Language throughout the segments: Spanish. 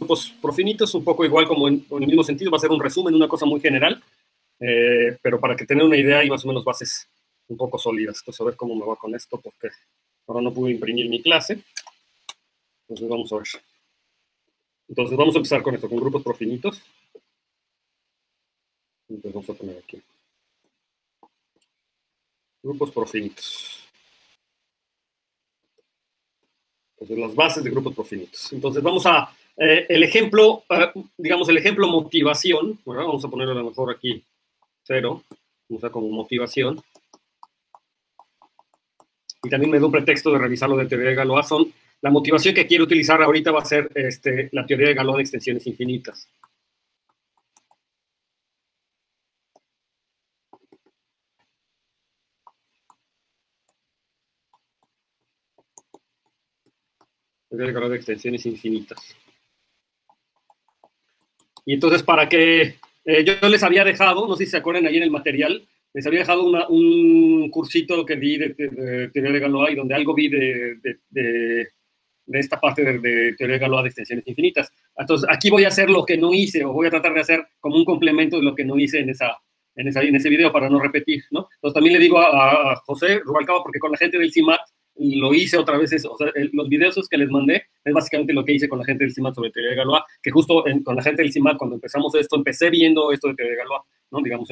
grupos profinitos, un poco igual como en el mismo sentido, va a ser un resumen, una cosa muy general, pero para que tengan una idea y más o menos bases un poco sólidas. Entonces, a ver cómo me va con esto, porque ahora no pude imprimir mi clase. Entonces, vamos a ver. Entonces, vamos a empezar con esto, con grupos profinitos. Entonces, vamos a poner aquí. Grupos profinitos. Entonces, las bases de grupos profinitos. Entonces, vamos a el ejemplo, digamos, el ejemplo motivación, ¿verdad? Vamos a ponerlo a lo mejor aquí 0, vamos a como motivación. Y también me da un pretexto de revisar lo de teoría de Galois. La motivación que quiero utilizar ahorita va a ser la teoría de Galois de extensiones infinitas. Teoría de Galois de extensiones infinitas. Y entonces, para que yo les había dejado, no sé si se acuerdan ahí en el material, les había dejado un cursito que vi de teoría de Galois, donde algo vi de esta parte de teoría de Galois de extensiones infinitas. Entonces, aquí voy a hacer lo que no hice, o voy a tratar de hacer como un complemento de lo que no hice en ese video para no repetir, ¿no? Entonces, también le digo a José Rubalcaba, porque con la gente del CIMAT lo hice otra vez, o sea, los videos que les mandé es básicamente lo que hice con la gente del CIMAT sobre teoría de Galois, que justo con la gente del CIMAT, cuando empezamos esto, empecé viendo esto de teoría de Galois, ¿no? Digamos,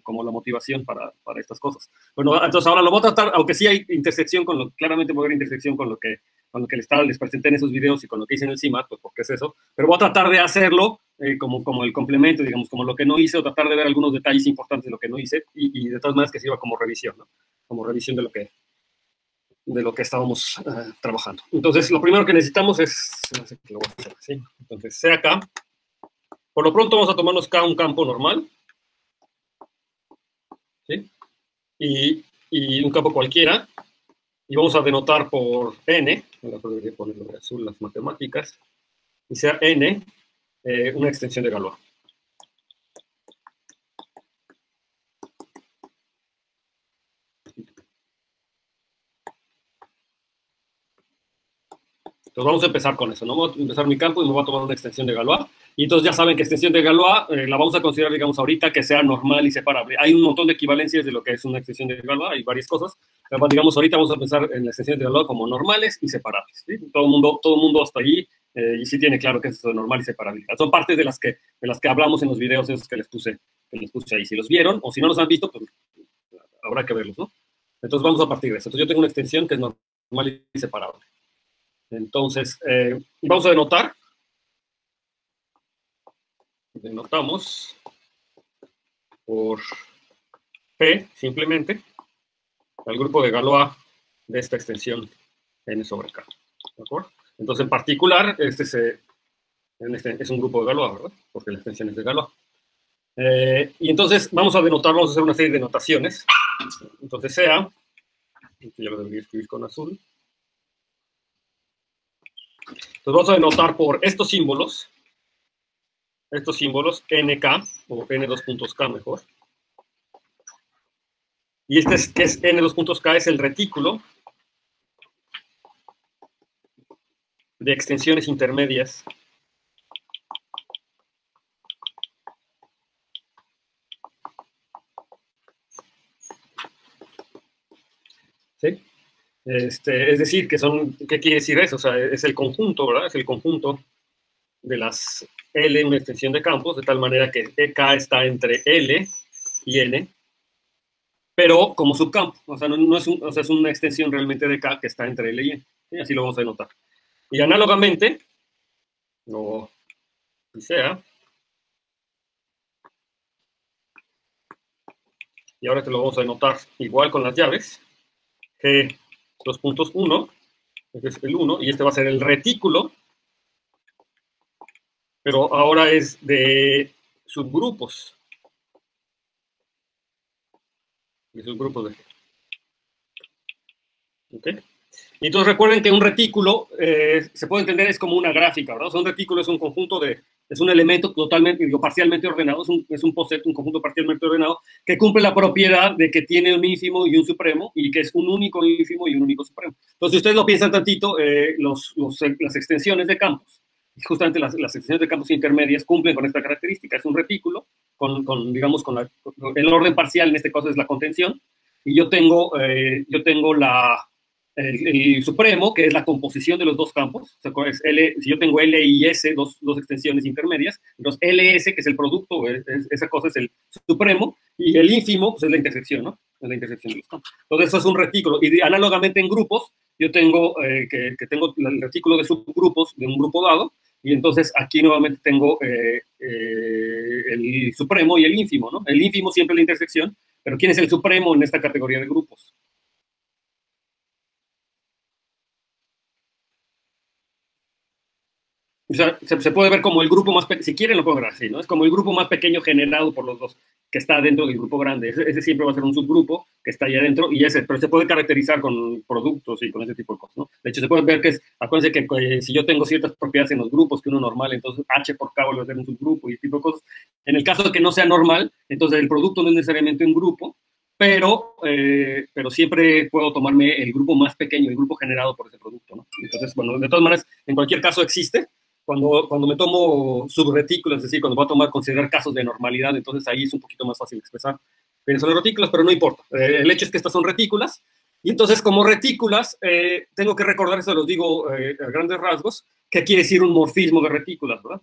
como la motivación para estas cosas. Bueno, entonces ahora lo voy a tratar, aunque sí hay intersección claramente voy a ver intersección con lo que les presenté en esos videos y con lo que hice en el CIMAT, pues porque es eso, pero voy a tratar de hacerlo como el complemento, digamos, como lo que no hice, o tratar de ver algunos detalles importantes de lo que no hice, y de todas maneras que sirva como revisión, ¿no? Como revisión de lo que estábamos trabajando. Entonces, lo primero que necesitamos es, lo voy a hacer así. Entonces, sea acá. Por lo pronto vamos a tomarnos acá un campo normal, ¿sí? Y un campo cualquiera, y vamos a denotar por n, voy a ponerlo de azul las matemáticas, y sea n una extensión de Galois. Entonces vamos a empezar con eso, ¿no? Voy a empezar mi campo y me voy a tomar una extensión de Galois. Y entonces ya saben que extensión de Galois la vamos a considerar, digamos, ahorita que sea normal y separable. Hay un montón de equivalencias de lo que es una extensión de Galois, hay varias cosas. Pero, digamos, ahorita vamos a pensar en las extensiones de Galois como normales y separables, ¿sí? Todo el mundo hasta allí y sí tiene claro que es eso de normal y separabilidad. Son partes de las que hablamos en los videos esos que les puse ahí. Si los vieron o si no los han visto, pues habrá que verlos, ¿no? Entonces vamos a partir de eso. Entonces yo tengo una extensión que es normal y separable. Entonces, vamos a denotar. Denotamos por P, simplemente, al grupo de Galois de esta extensión n sobre k. ¿De acuerdo? Entonces, en particular, este es un grupo de Galois, ¿verdad? Porque la extensión es de Galois. Y entonces, vamos a hacer una serie de notaciones. Entonces, sea, ya lo debería escribir con azul. Entonces, vamos a denotar por estos símbolos, nk, o n2.k mejor. Y que es n2.k, es el retículo de extensiones intermedias ¿sí? Es decir, ¿qué quiere decir eso? O sea, es el conjunto, ¿verdad? Es el conjunto de las L, una extensión de campos, de tal manera que K está entre L y N, pero como subcampo. O sea, no es, es una extensión realmente de K que está entre L y N. ¿Sí? Así lo vamos a denotar. Y análogamente, o sea, y ahora te lo vamos a denotar igual con las llaves, G 2.1, este es el 1, y este va a ser el retículo, pero ahora es de subgrupos. De subgrupos de G. ¿Ok? Y entonces recuerden que un retículo se puede entender es como una gráfica, ¿verdad? O sea, un retículo es un conjunto es un elemento totalmente, parcialmente ordenado, es un conjunto parcialmente ordenado que cumple la propiedad de que tiene un ínfimo y un supremo y que es un único ínfimo y un único supremo. Entonces, si ustedes lo piensan tantito, las extensiones de campos Y justamente las extensiones de campos intermedias cumplen con esta característica. Es un retículo digamos, con el orden parcial, en este caso es la contención, y yo tengo el supremo, que es la composición de los dos campos. O sea, si yo tengo L y S, dos extensiones intermedias, entonces LS, que es el producto, esa cosa es el supremo, y el ínfimo, pues es la intersección, ¿no? Es la intersección de los campos. Entonces, eso es un retículo. Y análogamente en grupos, yo tengo, tengo el retículo de subgrupos de un grupo dado, y entonces aquí nuevamente tengo el supremo y el ínfimo, ¿no? El ínfimo siempre es la intersección, pero ¿quién es el supremo en esta categoría de grupos? O sea, se puede ver como el grupo más pequeño, si quieren lo pueden ver así, ¿no? Es como el grupo más pequeño generado por los dos, que está dentro del grupo grande. Ese siempre va a ser un subgrupo que está ahí adentro, pero se puede caracterizar con productos y con ese tipo de cosas, ¿no? De hecho, se puede ver que acuérdense que si yo tengo ciertas propiedades en los grupos que uno normal, entonces H por K vuelve a ser un subgrupo y ese tipo de cosas. En el caso de que no sea normal, entonces el producto no es necesariamente un grupo, pero siempre puedo tomarme el grupo más pequeño, el grupo generado por ese producto, ¿no? Entonces, bueno, de todas maneras, en cualquier caso existe. Cuando me tomo subretículos, es decir, cuando voy a considerar casos de normalidad, entonces ahí es un poquito más fácil expresar quiénes son las retículas, pero no importa. El hecho es que estas son retículas, y entonces como retículas, tengo que recordar, eso los digo a grandes rasgos, que quiere decir un morfismo de retículas, ¿verdad?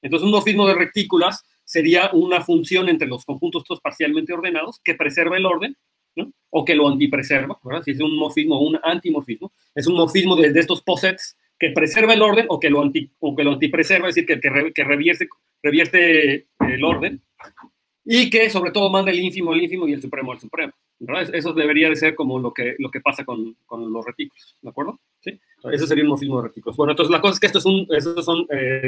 Entonces un morfismo de retículas sería una función entre los conjuntos todos parcialmente ordenados que preserva el orden, ¿no? O que lo antipreserva, ¿verdad? Si es un morfismo o un antimorfismo, es un morfismo de estos posets que preserva el orden o que lo antipreserva, es decir, que revierte el orden, y que sobre todo manda el ínfimo y el supremo al supremo, ¿verdad? Eso debería de ser como lo que pasa con los retículos, ¿de acuerdo? ¿Sí? Eso sería un morfismo de retículos. Bueno, entonces la cosa es que estos son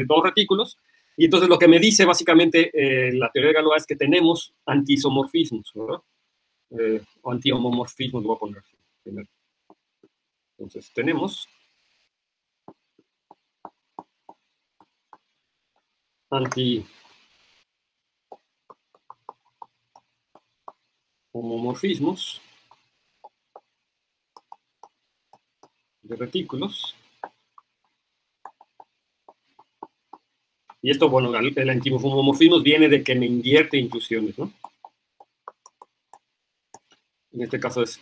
dos retículos, y entonces lo que me dice básicamente la teoría de Galois es que tenemos antisomorfismos, ¿verdad? O antihomomorfismos, lo voy a poner primero. Entonces tenemos antihomomorfismos de retículos. Y esto, bueno, el antihomomorfismo viene de que me invierte inclusiones, ¿no? En este caso es...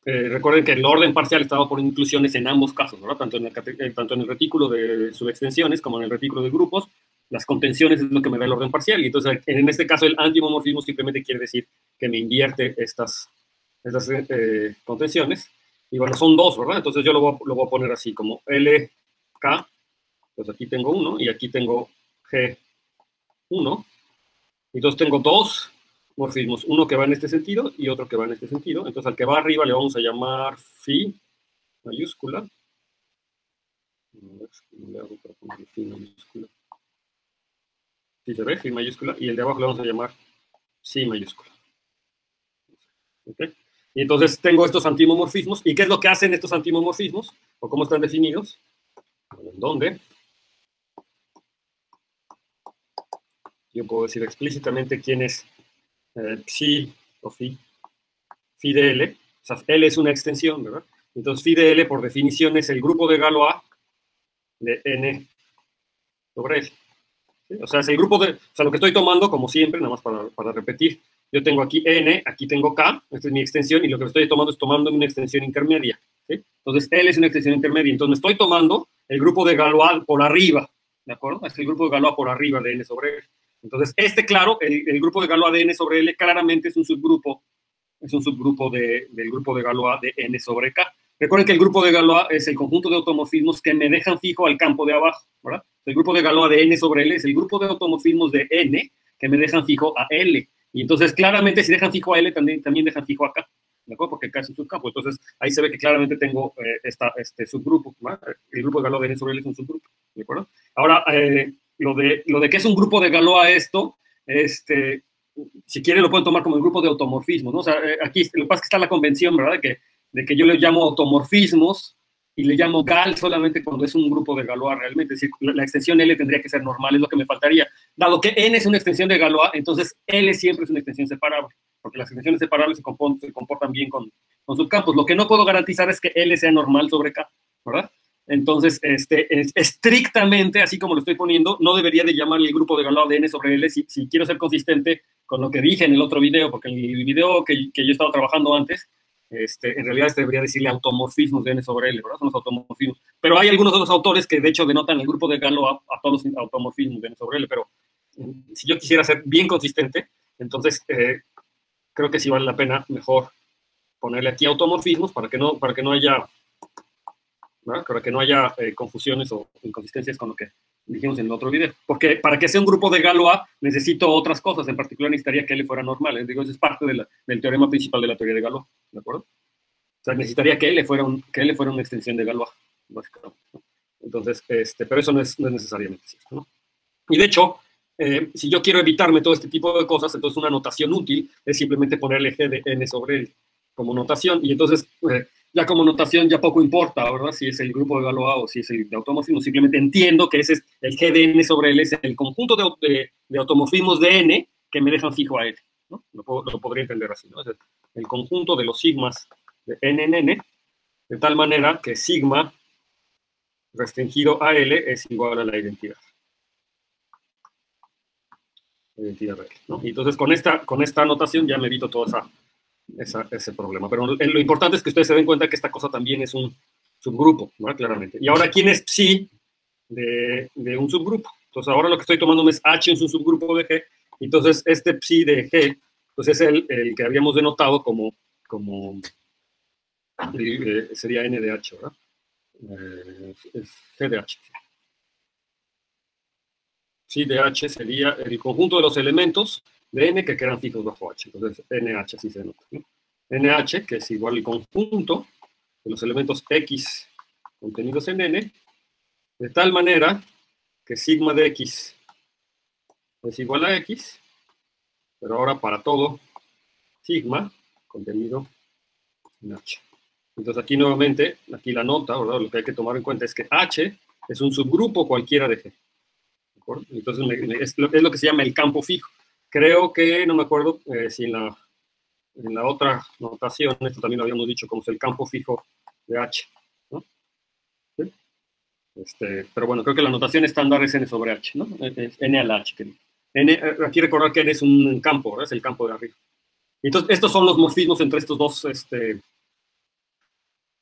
recuerden que el orden parcial está dado por inclusiones en ambos casos, ¿verdad? Tanto en el retículo de subextensiones como en el retículo de grupos. Las contenciones es lo que me da el orden parcial, y entonces en este caso el antihomomorfismo simplemente quiere decir que me invierte estas contenciones, y bueno, son dos, ¿verdad? Entonces yo lo voy a poner así, como LK, pues aquí tengo 1 y aquí tengo G1, entonces tengo dos morfismos, uno que va en este sentido y otro que va en este sentido. Entonces al que va arriba le vamos a llamar phi mayúscula. ¿Cómo le hago para poner phi mayúscula? Sí se ve, phi mayúscula, y el de abajo le vamos a llamar psi mayúscula. ¿Okay? Y entonces tengo estos antimomorfismos. ¿Y qué es lo que hacen estos antimomorfismos? ¿O cómo están definidos? Bueno, ¿en dónde? Yo puedo decir explícitamente quién es psi o phi de L. O sea, L es una extensión, ¿verdad? Entonces phi de L por definición es el grupo de Galois de N sobre L. ¿Sí? O sea, es el grupo de... O sea, lo que estoy tomando, como siempre, nada más para repetir, yo tengo aquí N, aquí tengo K, esta es mi extensión, y lo que estoy tomando es tomando una extensión intermedia. ¿Sí? Entonces, L es una extensión intermedia. Entonces, me estoy tomando el grupo de Galois por arriba, ¿de acuerdo? Es el grupo de Galois por arriba de N sobre L. Entonces, claro, el grupo de Galois de N sobre L claramente es un subgrupo del grupo de Galois de N sobre K. Recuerden que el grupo de Galois es el conjunto de automorfismos que me dejan fijo al campo de abajo, ¿verdad? El grupo de Galois de N sobre L es el grupo de automorfismos de N que me dejan fijo a L. Y entonces, claramente, si dejan fijo a L, también dejan fijo a K, ¿de acuerdo? Porque K es un subcampo. Entonces, ahí se ve que claramente tengo este subgrupo, ¿verdad? El grupo de Galois de N sobre L es un subgrupo, ¿de acuerdo? Ahora, lo de que es un grupo de Galois esto, si quieren lo pueden tomar como el grupo de automorfismos, ¿no? O sea, aquí lo que pasa es que está la convención, ¿verdad? De que yo le llamo automorfismos y le llamo GAL solamente cuando es un grupo de Galois realmente. Es decir, la extensión L tendría que ser normal, es lo que me faltaría. Dado que N es una extensión de Galois, entonces L siempre es una extensión separable, porque las extensiones separables se comportan bien con subcampos. Lo que no puedo garantizar es que L sea normal sobre K, ¿verdad? Entonces, estrictamente, así como lo estoy poniendo, no debería de llamarle el grupo de Galois de N sobre L si quiero ser consistente con lo que dije en el otro video, porque en el video que yo estaba trabajando antes, en realidad debería decirle automorfismos de N sobre L, ¿verdad? Son los automorfismos. Pero hay algunos de los autores que de hecho denotan el grupo de Galois a todos los automorfismos de N sobre L, pero si yo quisiera ser bien consistente, entonces creo que sí vale la pena mejor ponerle aquí automorfismos para que no haya, ¿verdad? Para que no haya confusiones o inconsistencias con lo que dijimos en el otro video. Porque para que sea un grupo de Galois necesito otras cosas, en particular necesitaría que L fuera normal. Digo, eso es parte del teorema principal de la teoría de Galois, ¿de acuerdo? O sea, necesitaría que L fuera, una extensión de Galois, básicamente, ¿no? Entonces, pero eso no es necesariamente cierto, ¿no? Y de hecho, si yo quiero evitarme todo este tipo de cosas, entonces una notación útil es simplemente ponerle G de N sobre L como notación. Y entonces, ya como notación ya poco importa, ¿verdad? Si es el grupo de Galois o si es el de automorfismos. Simplemente entiendo que ese es el G de N sobre L, es el conjunto de automorfismos de N que me dejan fijo a L, ¿no? Lo podría entender así, ¿no? Es el conjunto de los sigmas de N en N, de tal manera que sigma restringido a L es igual a la identidad. Identidad real, ¿no? Y entonces con esta anotación ya me evito todo ese problema. Pero lo importante es que ustedes se den cuenta que esta cosa también es un subgrupo, ¿no? Claramente. Y ahora, ¿quién es psi de un subgrupo? Entonces ahora lo que estoy tomando es H es un subgrupo de G. Entonces este psi de G pues es el que habíamos denotado como sería N de H, ¿verdad? G de H. Psi de H sería el conjunto de los elementos de N que quedan fijos bajo H. Entonces, NH así se denota, ¿no? NH, que es igual al conjunto de los elementos X contenidos en N, de tal manera que sigma de X es igual a X, pero ahora para todo sigma contenido en H. Entonces aquí nuevamente, aquí la nota, ¿verdad? Lo que hay que tomar en cuenta es que H es un subgrupo cualquiera de G. Entonces es lo que se llama el campo fijo. Creo que, no me acuerdo si en la otra notación, esto también lo habíamos dicho, como es el campo fijo de H, ¿no? ¿Sí? Pero bueno, creo que la notación estándar es N sobre H, ¿no? Es N a la H. Aquí recordar que N es un campo, ¿verdad? Es el campo de arriba. Entonces, estos son los morfismos entre estos dos,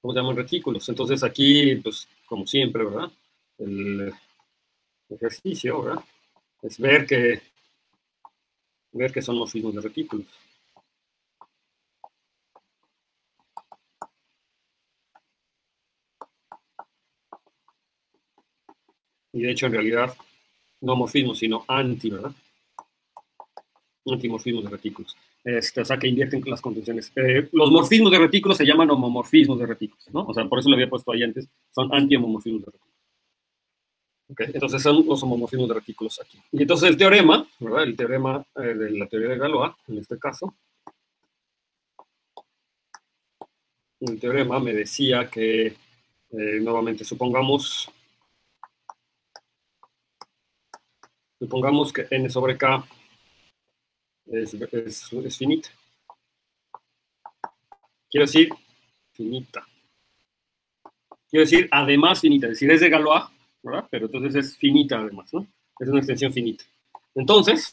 ¿cómo se llaman? Retículos. Entonces aquí, pues, como siempre, ¿verdad? El ejercicio, ¿verdad? Es ver que son morfismos de retículos. Y de hecho, en realidad, no morfismos, sino ¿verdad? Antimorfismos de retículos. O sea, que invierten las contenciones. Los morfismos de retículos se llaman homomorfismos de retículos, ¿no? O sea, por eso lo había puesto ahí antes. Son antihomomorfismos de retículos. Okay. Entonces son los homomorfismos de retículos aquí. Y entonces el teorema, ¿verdad? El teorema de la teoría de Galois, en este caso, el teorema me decía que, nuevamente, supongamos que n sobre k es finita. Quiero decir, finita. Quiero decir, además finita. Es decir, es de Galois, ¿verdad? Pero entonces es finita además, ¿no? Es una extensión finita. Entonces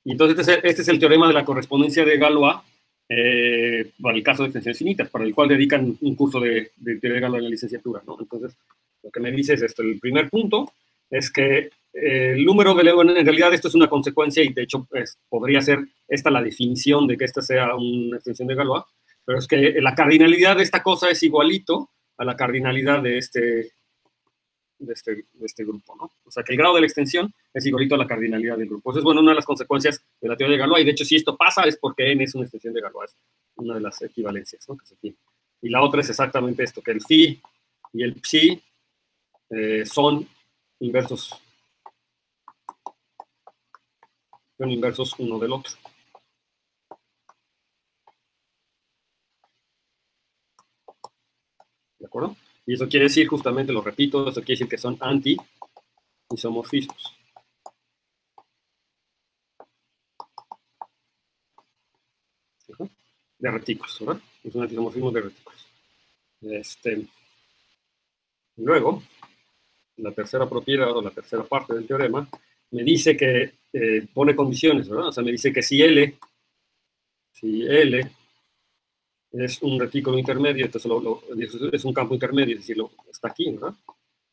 este es el teorema de la correspondencia de Galois para el caso de extensiones finitas, para el cual dedican un curso de teoría de Galois en la licenciatura, ¿no? Entonces, lo que me dice es esto. El primer punto es que el número de Leo, en realidad esto es una consecuencia y de hecho podría ser esta la definición de que esta sea una extensión de Galois, pero es que la cardinalidad de esta cosa es igualito a la cardinalidad de este grupo, ¿no? O sea, que el grado de la extensión es igualito a la cardinalidad del grupo. Eso es, bueno, una de las consecuencias de la teoría de Galois, y de hecho, si esto pasa es porque n es una extensión de Galois, una de las equivalencias, ¿no? Que se tiene. Y la otra es exactamente esto, que el phi y el psi son inversos uno del otro. ¿De acuerdo? Y eso quiere decir, justamente, lo repito, eso quiere decir que son anti-isomorfismos. De retículos, ¿verdad? Es un antisomorfismo de retículos. Y luego, la tercera propiedad o la tercera parte del teorema me dice que pone condiciones, ¿verdad? O sea, me dice que si L es un retículo intermedio, entonces es un campo intermedio, es decir, está aquí, ¿verdad?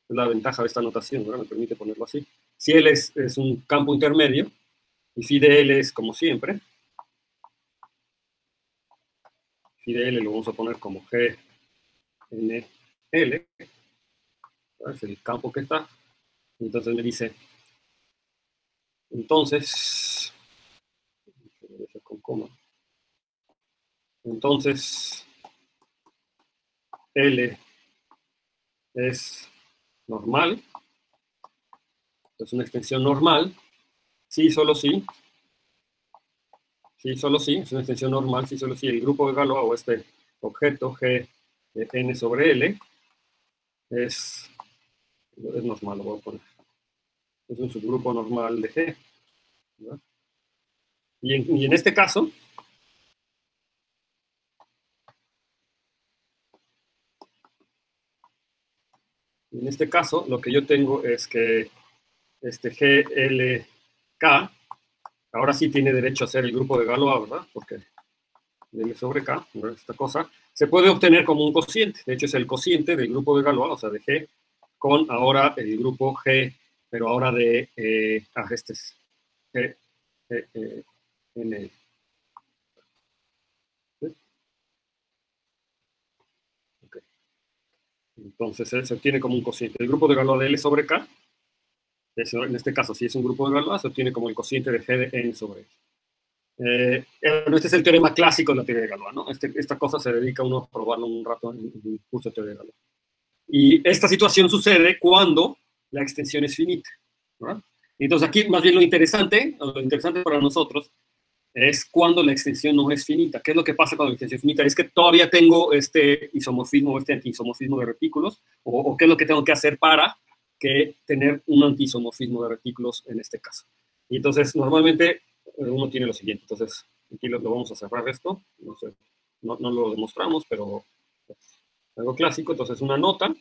Es la ventaja de esta notación, ¿verdad? Me permite ponerlo así. Si L es un campo intermedio, y phi de L es como siempre, phi de L lo vamos a poner como G n L, ¿verdad? Es el campo que está. Entonces me dice, entonces, con coma, entonces L es normal, es una extensión normal, sí, solo sí, sí, solo sí, es una extensión normal, sí, solo sí, el grupo de Galois o este objeto G de n sobre L es normal, lo voy a poner. Es un subgrupo normal de G, ¿verdad? Y en este caso, lo que yo tengo es que este GLK ahora sí tiene derecho a ser el grupo de Galois, ¿verdad? Porque L sobre K, ¿verdad? Esta cosa, se puede obtener como un cociente. De hecho, es el cociente del grupo de Galois, o sea, de G, con ahora el grupo G, pero ahora de, este es G, N. ¿Sí? Okay. Entonces, se obtiene como un cociente. El grupo de Galois de L sobre K, en este caso, si es un grupo de Galois, se obtiene como el cociente de G de N sobre L. Este es el teorema clásico de la teoría de Galois, ¿no? Esta cosa se dedica uno a probarlo un rato en un curso de teoría de Galois. Y esta situación sucede cuando la extensión es finita, ¿verdad? Entonces aquí más bien lo interesante para nosotros es cuando la extensión no es finita. ¿Qué es lo que pasa cuando la extensión es finita? Es que todavía tengo este isomorfismo, este antiisomorfismo de retículos, o qué es lo que tengo que hacer para tener un antiisomorfismo de retículos en este caso. Y entonces normalmente uno tiene lo siguiente. Entonces aquí lo vamos a cerrar esto. No sé, no lo demostramos, pero es algo clásico. Entonces una nota,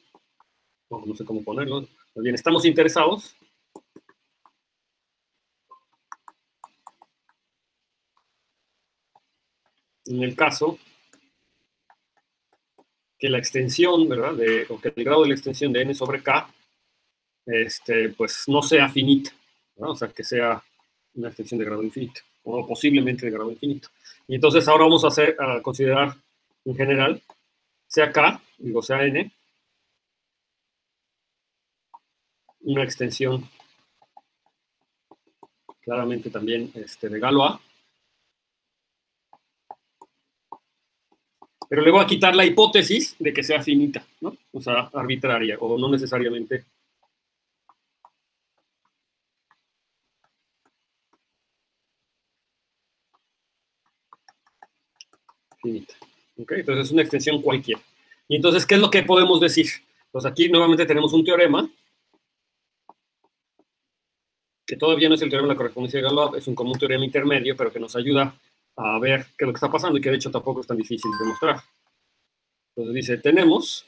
no sé cómo ponerlo. Más bien, estamos interesados en el caso que la extensión, ¿verdad? O que el grado de la extensión de n sobre k, pues no sea finita, ¿no? O sea, que sea una extensión de grado infinito, o posiblemente de grado infinito. Y entonces ahora vamos a considerar en general, sea k, digo, sea n, una extensión claramente también de Galois, pero le voy a quitar la hipótesis de que sea finita, ¿no? O sea, arbitraria, o no necesariamente finita. ¿Ok? Entonces es una extensión cualquiera. Y entonces, ¿qué es lo que podemos decir? Pues aquí nuevamente tenemos un teorema, que todavía no es el teorema de la correspondencia de Galois, es un común teorema intermedio, pero que nos ayuda a ver qué es lo que está pasando y que de hecho tampoco es tan difícil de demostrar. Entonces dice, tenemos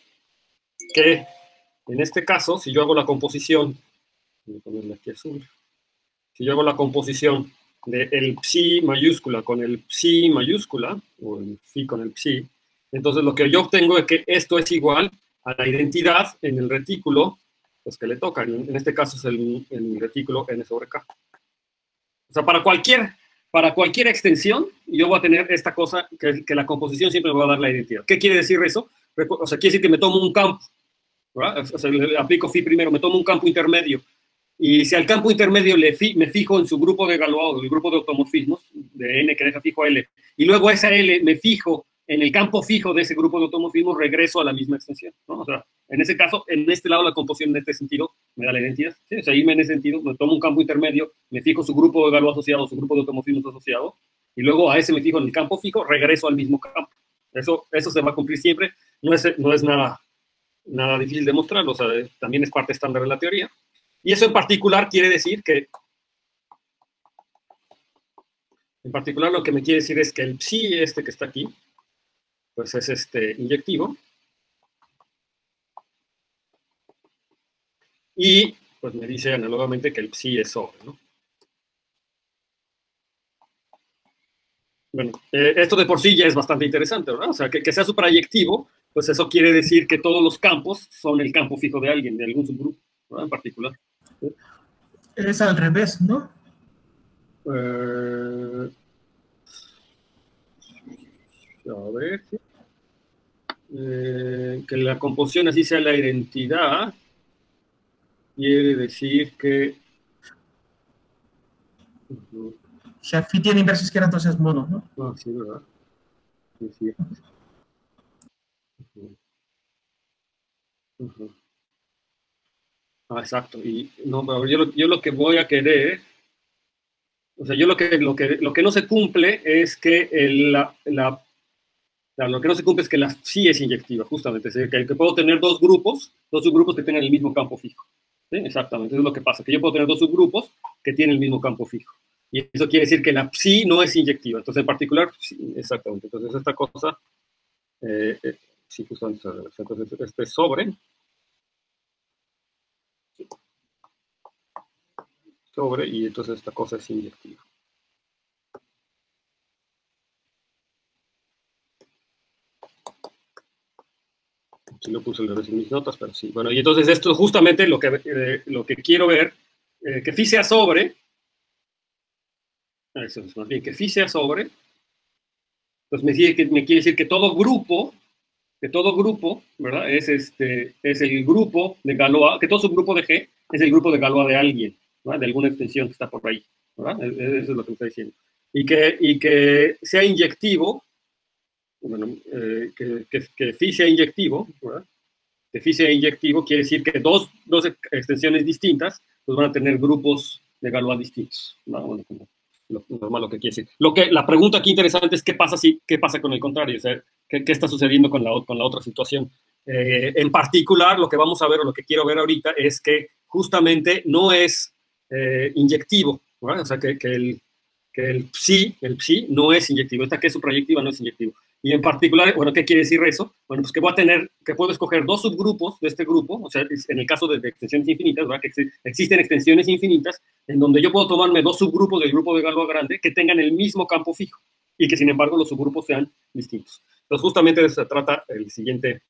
que en este caso, si yo hago la composición, voy a ponerle aquí azul, si yo hago la composición de el psi mayúscula con el psi mayúscula, o el phi con el psi, entonces lo que yo obtengo es que esto es igual a la identidad en el retículo pues, que le toca. En este caso es el retículo n sobre k. O sea, para cualquier extensión, yo voy a tener esta cosa que la composición siempre me va a dar la identidad. ¿Qué quiere decir eso? O sea, quiere decir que me tomo un campo, ¿verdad? O sea, le aplico phi primero, me tomo un campo intermedio. Y si al campo intermedio me fijo en su grupo de Galois, el grupo de automorfismos, de N que deja fijo a L, y luego a esa L me fijo en el campo fijo de ese grupo de automorfismos, regreso a la misma extensión, ¿no? O sea, en ese caso, en este lado la composición en este sentido me da la identidad. ¿Sí? O sea, irme en ese sentido, me tomo un campo intermedio, me fijo su grupo de Galois asociado, su grupo de automorfismos asociado, y luego a ese me fijo en el campo fijo, regreso al mismo campo. Eso se va a cumplir siempre, no es nada difícil de mostrarlo, o sea, también es parte estándar de la teoría. Y eso en particular quiere decir que, en particular lo que me quiere decir es que el psi que está aquí, pues es inyectivo. y pues me dice análogamente que el psi es sobre, ¿no? Bueno, esto de por sí ya es bastante interesante, ¿verdad? O sea, que sea suprayectivo, pues eso quiere decir que todos los campos son el campo fijo de alguien, de algún subgrupo, ¿verdad? En particular. ¿Sí? Es al revés, ¿no? Eh, a ver, que la composición así sea la identidad, quiere decir que... Si phi tiene inverso izquierda, entonces es mono, ¿no? Ah, sí, ¿verdad? Sí, sí. Ah, exacto. Y no, pero yo lo que voy a querer, o sea, yo lo que no se cumple es que lo que no se cumple es que la sí es inyectiva, justamente. Es decir, que puedo tener dos subgrupos que tengan el mismo campo fijo. ¿Sí? Exactamente, eso es lo que pasa, que yo puedo tener dos subgrupos que tienen el mismo campo fijo. Y eso quiere decir que la psi no es inyectiva. Entonces, en particular, sí, exactamente. Entonces, esta cosa, sí, justamente, entonces, este sobre, y entonces esta cosa es inyectiva. Sí lo puse en mis notas, pero sí. Bueno, y entonces esto es justamente lo que quiero ver, que phi sea sobre, eso es más bien, que phi sea sobre, pues me quiere decir que todo grupo, ¿verdad? Es el grupo de Galois, que todo subgrupo de G es el grupo de Galois de alguien, ¿verdad? De alguna extensión que está por ahí, ¿verdad? Eso es lo que me está diciendo. Y que sea inyectivo, bueno, que phi sea inyectivo, ¿verdad? Que phi sea inyectivo quiere decir que dos extensiones distintas pues van a tener grupos de Galois distintos, ¿no? Bueno, como lo normal lo que quiere decir. La pregunta aquí interesante es qué pasa con el contrario, o sea, qué está sucediendo con la otra situación. En particular, lo que vamos a ver o lo que quiero ver ahorita es que justamente no es inyectivo, ¿verdad? O sea, el psi no es inyectivo, esta que es suprayectiva no es inyectivo. Y en particular, bueno, ¿qué quiere decir eso? Bueno, pues que puedo escoger dos subgrupos de este grupo, o sea, en el caso de extensiones infinitas, ¿verdad? Que existen extensiones infinitas en donde yo puedo tomarme dos subgrupos del grupo de Galois grande que tengan el mismo campo fijo y que sin embargo los subgrupos sean distintos. Entonces, justamente de eso se trata el siguiente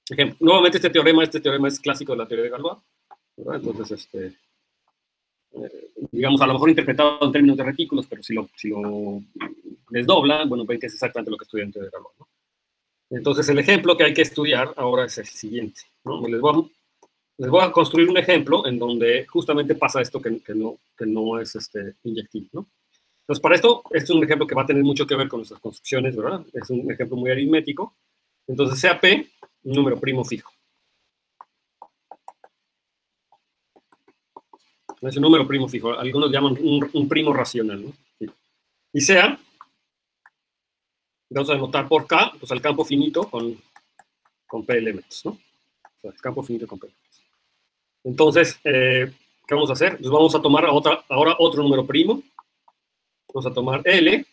ejemplo. Nuevamente, este teorema es clásico de la teoría de Galois, ¿verdad? Entonces, digamos, a lo mejor interpretado en términos de retículos, pero si lo desdoblan, bueno, ven que es exactamente lo que estudian en teoría de Galois, ¿no? Entonces, el ejemplo que hay que estudiar ahora es el siguiente, ¿no? Les voy a construir un ejemplo en donde justamente pasa esto que no es inyectivo, ¿no? Entonces, para esto es un ejemplo que va a tener mucho que ver con nuestras construcciones, ¿verdad? Es un ejemplo muy aritmético. Entonces, sea P un número primo fijo. Es un número primo fijo. Algunos llaman un primo racional, ¿no? Y sea, vamos a denotar por K, pues al campo finito con P elementos, ¿no? O sea, el campo finito con P elementos. Entonces, ¿qué vamos a hacer? Pues vamos a tomar ahora otro número primo. Vamos a tomar L,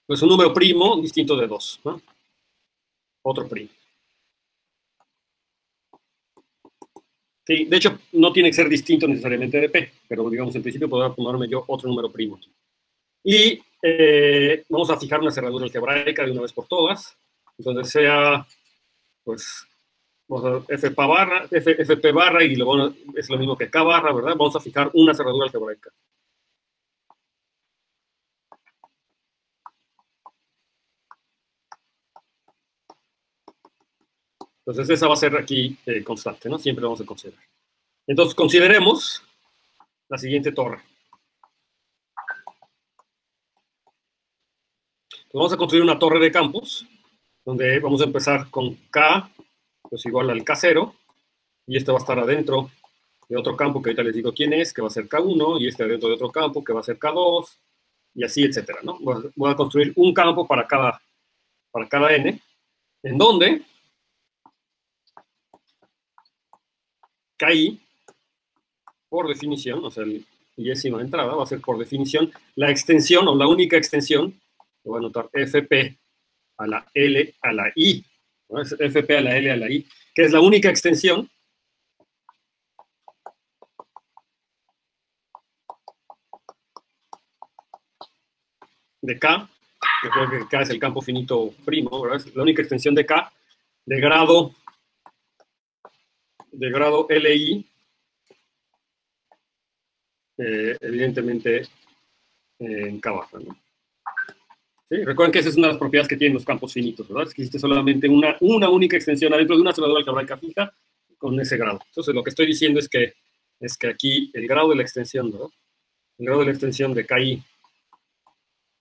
pues un número primo distinto de 2, ¿no? Otro primo. Sí, de hecho, no tiene que ser distinto necesariamente de P, pero digamos, en principio podría tomarme yo otro número primo aquí. Y vamos a fijar una cerradura algebraica de una vez por todas. Entonces sea, pues, vamos a FP barra, y es lo mismo que K barra, ¿verdad? Vamos a fijar una cerradura algebraica. Entonces esa va a ser aquí constante, ¿no? Siempre vamos a considerar. Entonces consideremos la siguiente torre. Entonces, vamos a construir una torre de campos, donde vamos a empezar con K, pues igual al K0, y este va a estar adentro de otro campo que ahorita les digo quién es, que va a ser K1, y este adentro de otro campo que va a ser K2, y así, etcétera, ¿no? Voy a construir un campo para cada N, en donde KI, por definición, o sea, el milésima entrada, va a ser por definición la extensión o la única extensión, que voy a anotar FP a la L a la I, ¿no? Es FP a la L a la I, que es la única extensión de K, yo creo que K es el campo finito primo, ¿verdad? Es la única extensión de K de grado LI, evidentemente en K baja, ¿no? ¿Sí? Recuerden que esa es una de las propiedades que tienen los campos finitos, ¿verdad? Es que existe solamente una única extensión adentro de una sola algebraica fija con ese grado. Entonces, lo que estoy diciendo es que aquí el grado de la extensión, ¿no? El grado de la extensión de KI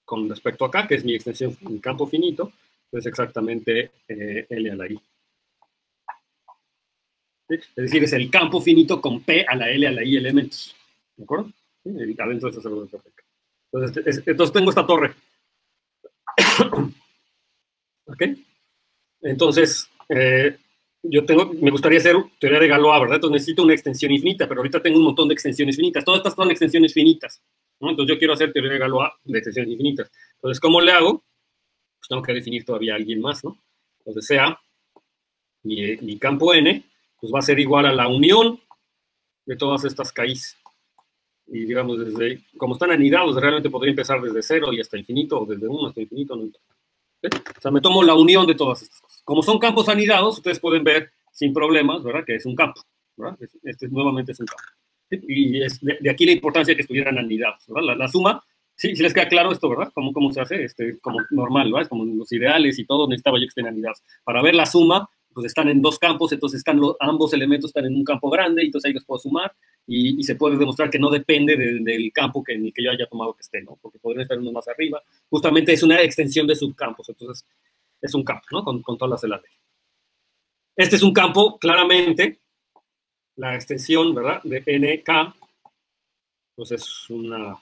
con respecto a K, que es mi extensión en campo finito, es exactamente L a la I. ¿Sí? Es decir, es el campo finito con P a la L a la I elementos. ¿De acuerdo? ¿Sí? Adentro de esa algebraica. Entonces tengo esta torre. ¿Ok? Entonces, me gustaría hacer teoría de Galois, ¿verdad? Entonces necesito una extensión infinita, pero ahorita tengo un montón de extensiones finitas. Todas estas son extensiones finitas, ¿no? Entonces yo quiero hacer teoría de Galois de extensiones infinitas. Entonces, ¿cómo le hago? Pues tengo que definir todavía a alguien más, ¿no? Entonces, sea mi campo N, pues va a ser igual a la unión de todas estas KIs. Y digamos, como están anidados, realmente podría empezar desde 0 y hasta infinito, o desde 1 hasta infinito, no importa. O sea, me tomo la unión de todas estas cosas. Como son campos anidados, ustedes pueden ver sin problemas, ¿verdad? Que es un campo, ¿verdad? Nuevamente es un campo. ¿Sí? Y es de aquí la importancia de que estuvieran anidados, ¿verdad? La suma, sí les queda claro esto, ¿verdad? ¿Cómo se hace? Como normal, ¿verdad? Como los ideales y todo, necesitaba yo que estén anidados. Para ver la suma, pues están en dos campos, entonces ambos elementos están en un campo grande, y entonces ahí los puedo sumar, y se puede demostrar que no depende del campo en el que yo haya tomado que esté, ¿no? Porque podrían estar unos más arriba. Justamente es una extensión de subcampos, entonces es un campo, ¿no? Con todas las de la ley. Este es un campo, claramente, la extensión, ¿verdad? De NK, pues es una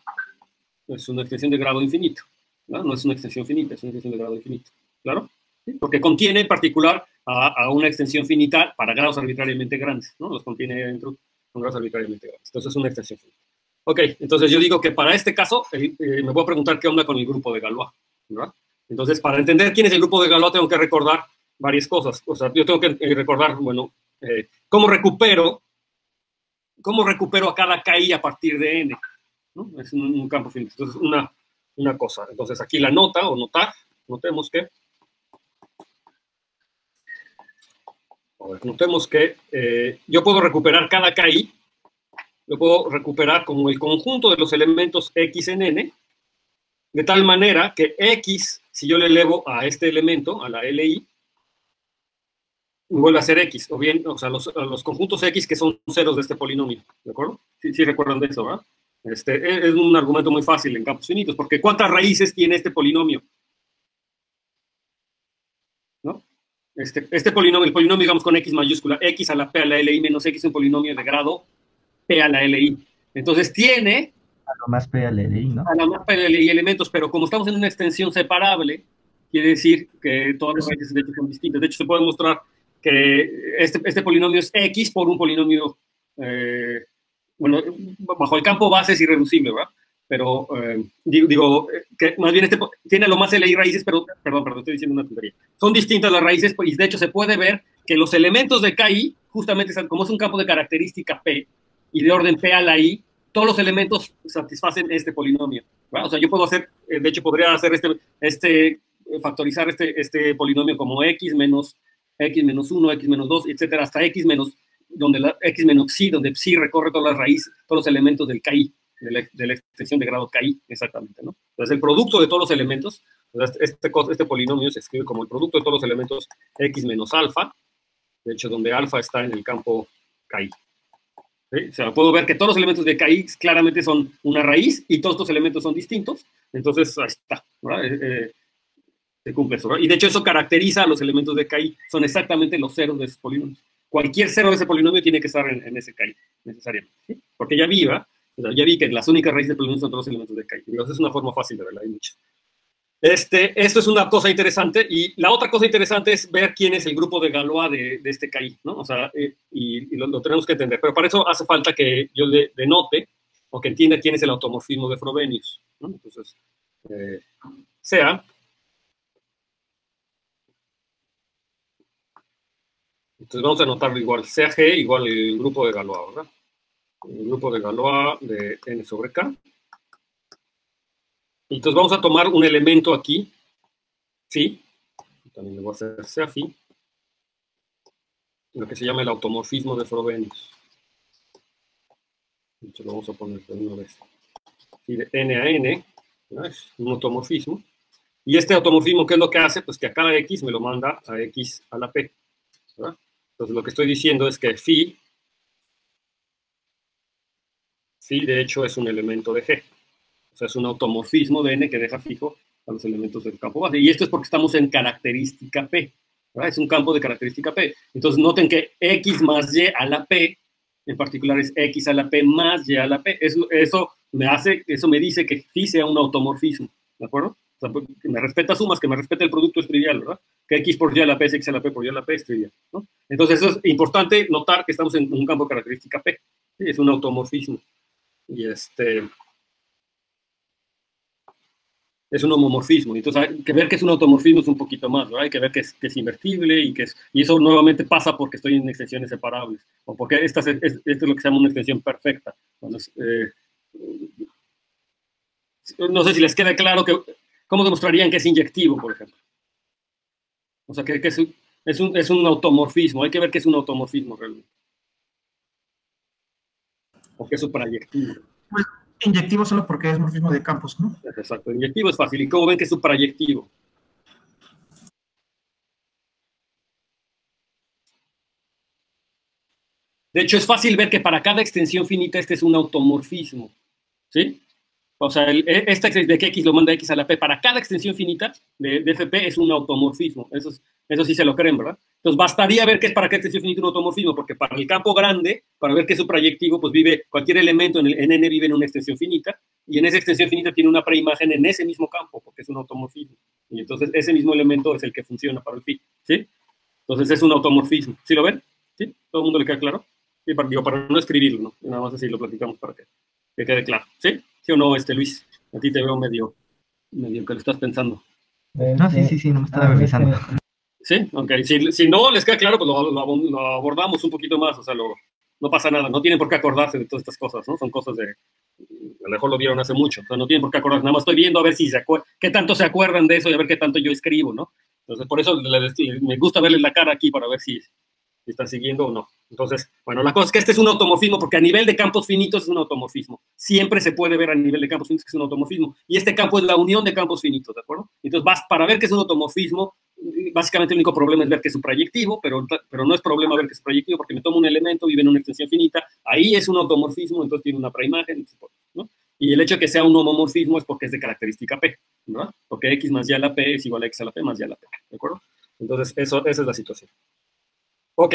extensión de grado infinito, ¿no? No es una extensión finita, es una extensión de grado infinito, ¿claro? ¿Sí? Porque contiene en particular a una extensión finita para grados arbitrariamente grandes, ¿no? Los contiene dentro con grados arbitrariamente grandes. Entonces es una extensión finita. Ok, entonces yo digo que para este caso me voy a preguntar qué onda con el grupo de Galois, ¿verdad? Entonces, para entender quién es el grupo de Galois, tengo que recordar varias cosas. O sea, yo tengo que recordar, bueno, cómo recupero a cada KI a partir de N, ¿no? Es un campo finito. Entonces, una cosa. Entonces, aquí la nota o notar, notemos que yo puedo recuperar cada KI, lo puedo recuperar como el conjunto de los elementos X en N, de tal manera que X, si yo le elevo a este elemento, a la LI, vuelve a ser X, o bien, o sea, los conjuntos X que son ceros de este polinomio, ¿de acuerdo? Sí recuerdan de eso, ¿verdad? Es un argumento muy fácil en campos finitos, porque ¿cuántas raíces tiene este polinomio? ¿No? Este polinomio, el polinomio, digamos, con X mayúscula, X a la P a la LI menos X es un polinomio de grado P a la LI. Entonces tiene a lo más P a la LI, ¿no? A la más P a la LI elementos, pero como estamos en una extensión separable, quiere decir que todas las raíces de hecho son distintas. De hecho, se puede mostrar que este polinomio es X por un polinomio, bueno, bajo el campo base es irreducible, ¿verdad? Pero digo que más bien tiene a lo más LI raíces, pero, perdón, estoy diciendo una tontería. Son distintas las raíces, y de hecho se puede ver que los elementos de KI, justamente como es un campo de característica P y de orden P a la I, todos los elementos satisfacen este polinomio, ¿verdad? O sea, yo puedo hacer, de hecho podría hacer factorizar este polinomio como X menos 1, X menos 2, etcétera, hasta X menos, donde donde psi recorre todas las raíces, todos los elementos del KI, de la extensión de grado KI, exactamente, ¿no? Entonces, el producto de todos los elementos, este polinomio se escribe como el producto de todos los elementos X menos alfa, de hecho, donde alfa está en el campo KI. ¿Sí? O sea, puedo ver que todos los elementos de KI claramente son una raíz y todos estos elementos son distintos, entonces ahí está, ¿verdad? Se cumple eso, ¿verdad? Y de hecho eso caracteriza a los elementos de KI, son exactamente los ceros de ese polinomio. Cualquier cero de ese polinomio tiene que estar en ese KI, necesariamente, ¿sí? Porque ya vi, ¿verdad? O sea, ya vi que las únicas raíces del polinomio son todos los elementos de KI. Entonces es una forma fácil de verla, hay muchas. Esto es una cosa interesante, y la otra cosa interesante es ver quién es el grupo de Galois de este KI, ¿no? O sea, y lo tenemos que entender, pero para eso hace falta que yo denote o que entienda quién es el automorfismo de Frobenius, ¿no? Entonces, entonces vamos a anotarlo igual, sea G igual el grupo de Galois, ¿verdad? El grupo de Galois de N sobre K. Entonces vamos a tomar un elemento aquí, phi, también le voy a hacer sea phi, lo que se llama el automorfismo de Frobenius. Entonces lo vamos a poner de una vez. Phi de n a n, ¿no? Es un automorfismo. Y este automorfismo, ¿qué es lo que hace? Pues que a cada x me lo manda a x a la p, ¿verdad? Entonces lo que estoy diciendo es que phi de hecho es un elemento de G. O sea, es un automorfismo de n que deja fijo a los elementos del campo base. Y esto es porque estamos en característica P, ¿verdad? Es un campo de característica P. Entonces noten que x más y a la P, en particular es x a la P más y a la P. Eso me dice que phi sea un automorfismo, ¿de acuerdo? O sea, que me respeta sumas, que me respeta el producto es trivial, ¿verdad? Que x por y a la P es x a la P por y a la P es trivial, ¿no? Entonces eso es importante notar que estamos en un campo de característica P. ¿Sí? Es un automorfismo. Y es un homomorfismo. Entonces hay que ver que es un automorfismo es un poquito más, ¿verdad? Hay que ver que es invertible y eso nuevamente pasa porque estoy en extensiones separables, o porque esto es lo que se llama una extensión perfecta. No sé si les queda claro cómo demostrarían que es inyectivo, por ejemplo. O sea, que es un automorfismo. Hay que ver que es un automorfismo realmente. O que es suprayectivo. Pues, inyectivo solo porque es morfismo de campos, ¿no? Exacto, inyectivo es fácil. ¿Y cómo ven que es suprayectivo? De hecho, es fácil ver que para cada extensión finita este es un automorfismo, ¿sí? O sea, esta de que x lo manda x a la p para cada extensión finita de fp es un automorfismo. Eso sí se lo creen, ¿verdad? Entonces, bastaría ver que es para cada extensión finita un automorfismo, porque para el campo grande, para ver que es suprayectivo, pues vive cualquier elemento en n vive en una extensión finita, y en esa extensión finita tiene una preimagen en ese mismo campo, porque es un automorfismo. Y entonces, ese mismo elemento es el que funciona para el phi, ¿sí? Entonces, es un automorfismo. ¿Sí lo ven? ¿Sí? ¿Todo el mundo le queda claro? Sí, para no escribirlo, ¿no? Nada más así lo platicamos para que quede claro. ¿Sí? ¿Sí o no, Luis? A ti te veo medio que lo estás pensando. No, sí, no me estaba revisando. ¿Sí? Ok. Si no les queda claro, pues lo abordamos un poquito más. O sea, no pasa nada. No tienen por qué acordarse de todas estas cosas, ¿no? Son cosas de... A lo mejor lo vieron hace mucho. O sea, no tienen por qué acordarse. Nada más estoy viendo a ver si qué tanto se acuerdan de eso y a ver qué tanto yo escribo, ¿no? Entonces, por eso me gusta verles la cara aquí para ver si están siguiendo o no. Entonces, bueno, la cosa es que este es un automorfismo, porque a nivel de campos finitos es un automorfismo. Siempre se puede ver a nivel de campos finitos que es un automorfismo. Y este campo es la unión de campos finitos, ¿de acuerdo? Entonces, para ver que es un automorfismo, básicamente el único problema es ver que es suprayectivo, pero no es problema ver que es suprayectivo, porque me tomo un elemento, vive en una extensión finita, ahí es un automorfismo, entonces tiene una preimagen, ¿no? Y el hecho de que sea un homomorfismo es porque es de característica P, ¿no? Porque x más y a la P es igual a x a la P más y a la P, ¿de acuerdo? Entonces, esa es la situación. Ok,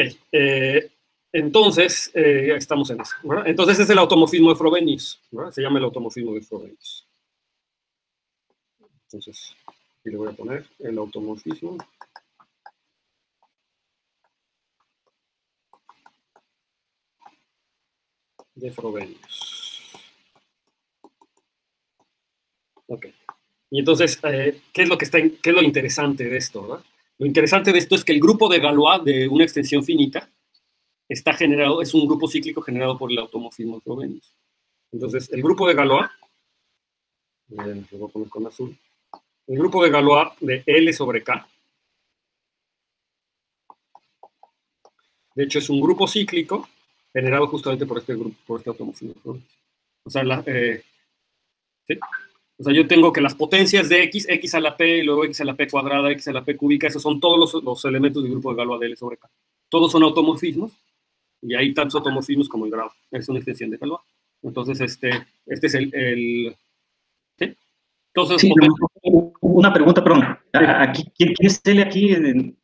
entonces, estamos en eso, ¿verdad? Entonces es el automorfismo de Frobenius, ¿verdad? Se llama el automorfismo de Frobenius. Entonces, aquí le voy a poner el automorfismo de Frobenius. Ok. Y entonces, ¿qué es lo interesante de esto, ¿verdad? Lo interesante de esto es que el grupo de Galois de una extensión finita está generado, es un grupo cíclico generado por el automorfismo de Frobenius. Entonces, el grupo de Galois, lo voy a poner con azul, el grupo de Galois de L sobre K, de hecho es un grupo cíclico generado justamente por este grupo, por este automorfismo. O sea, ¿sí? O sea, yo tengo que las potencias de x a la p, luego x a la p cuadrada, x a la p cúbica, esos son todos los elementos del grupo de Galois de L sobre K. Todos son automorfismos, y hay tantos automorfismos como el grado. Es una extensión de Galois. Entonces, este es ¿sí? Entonces, sí, una pregunta, perdón. Aquí, ¿quién es L aquí? L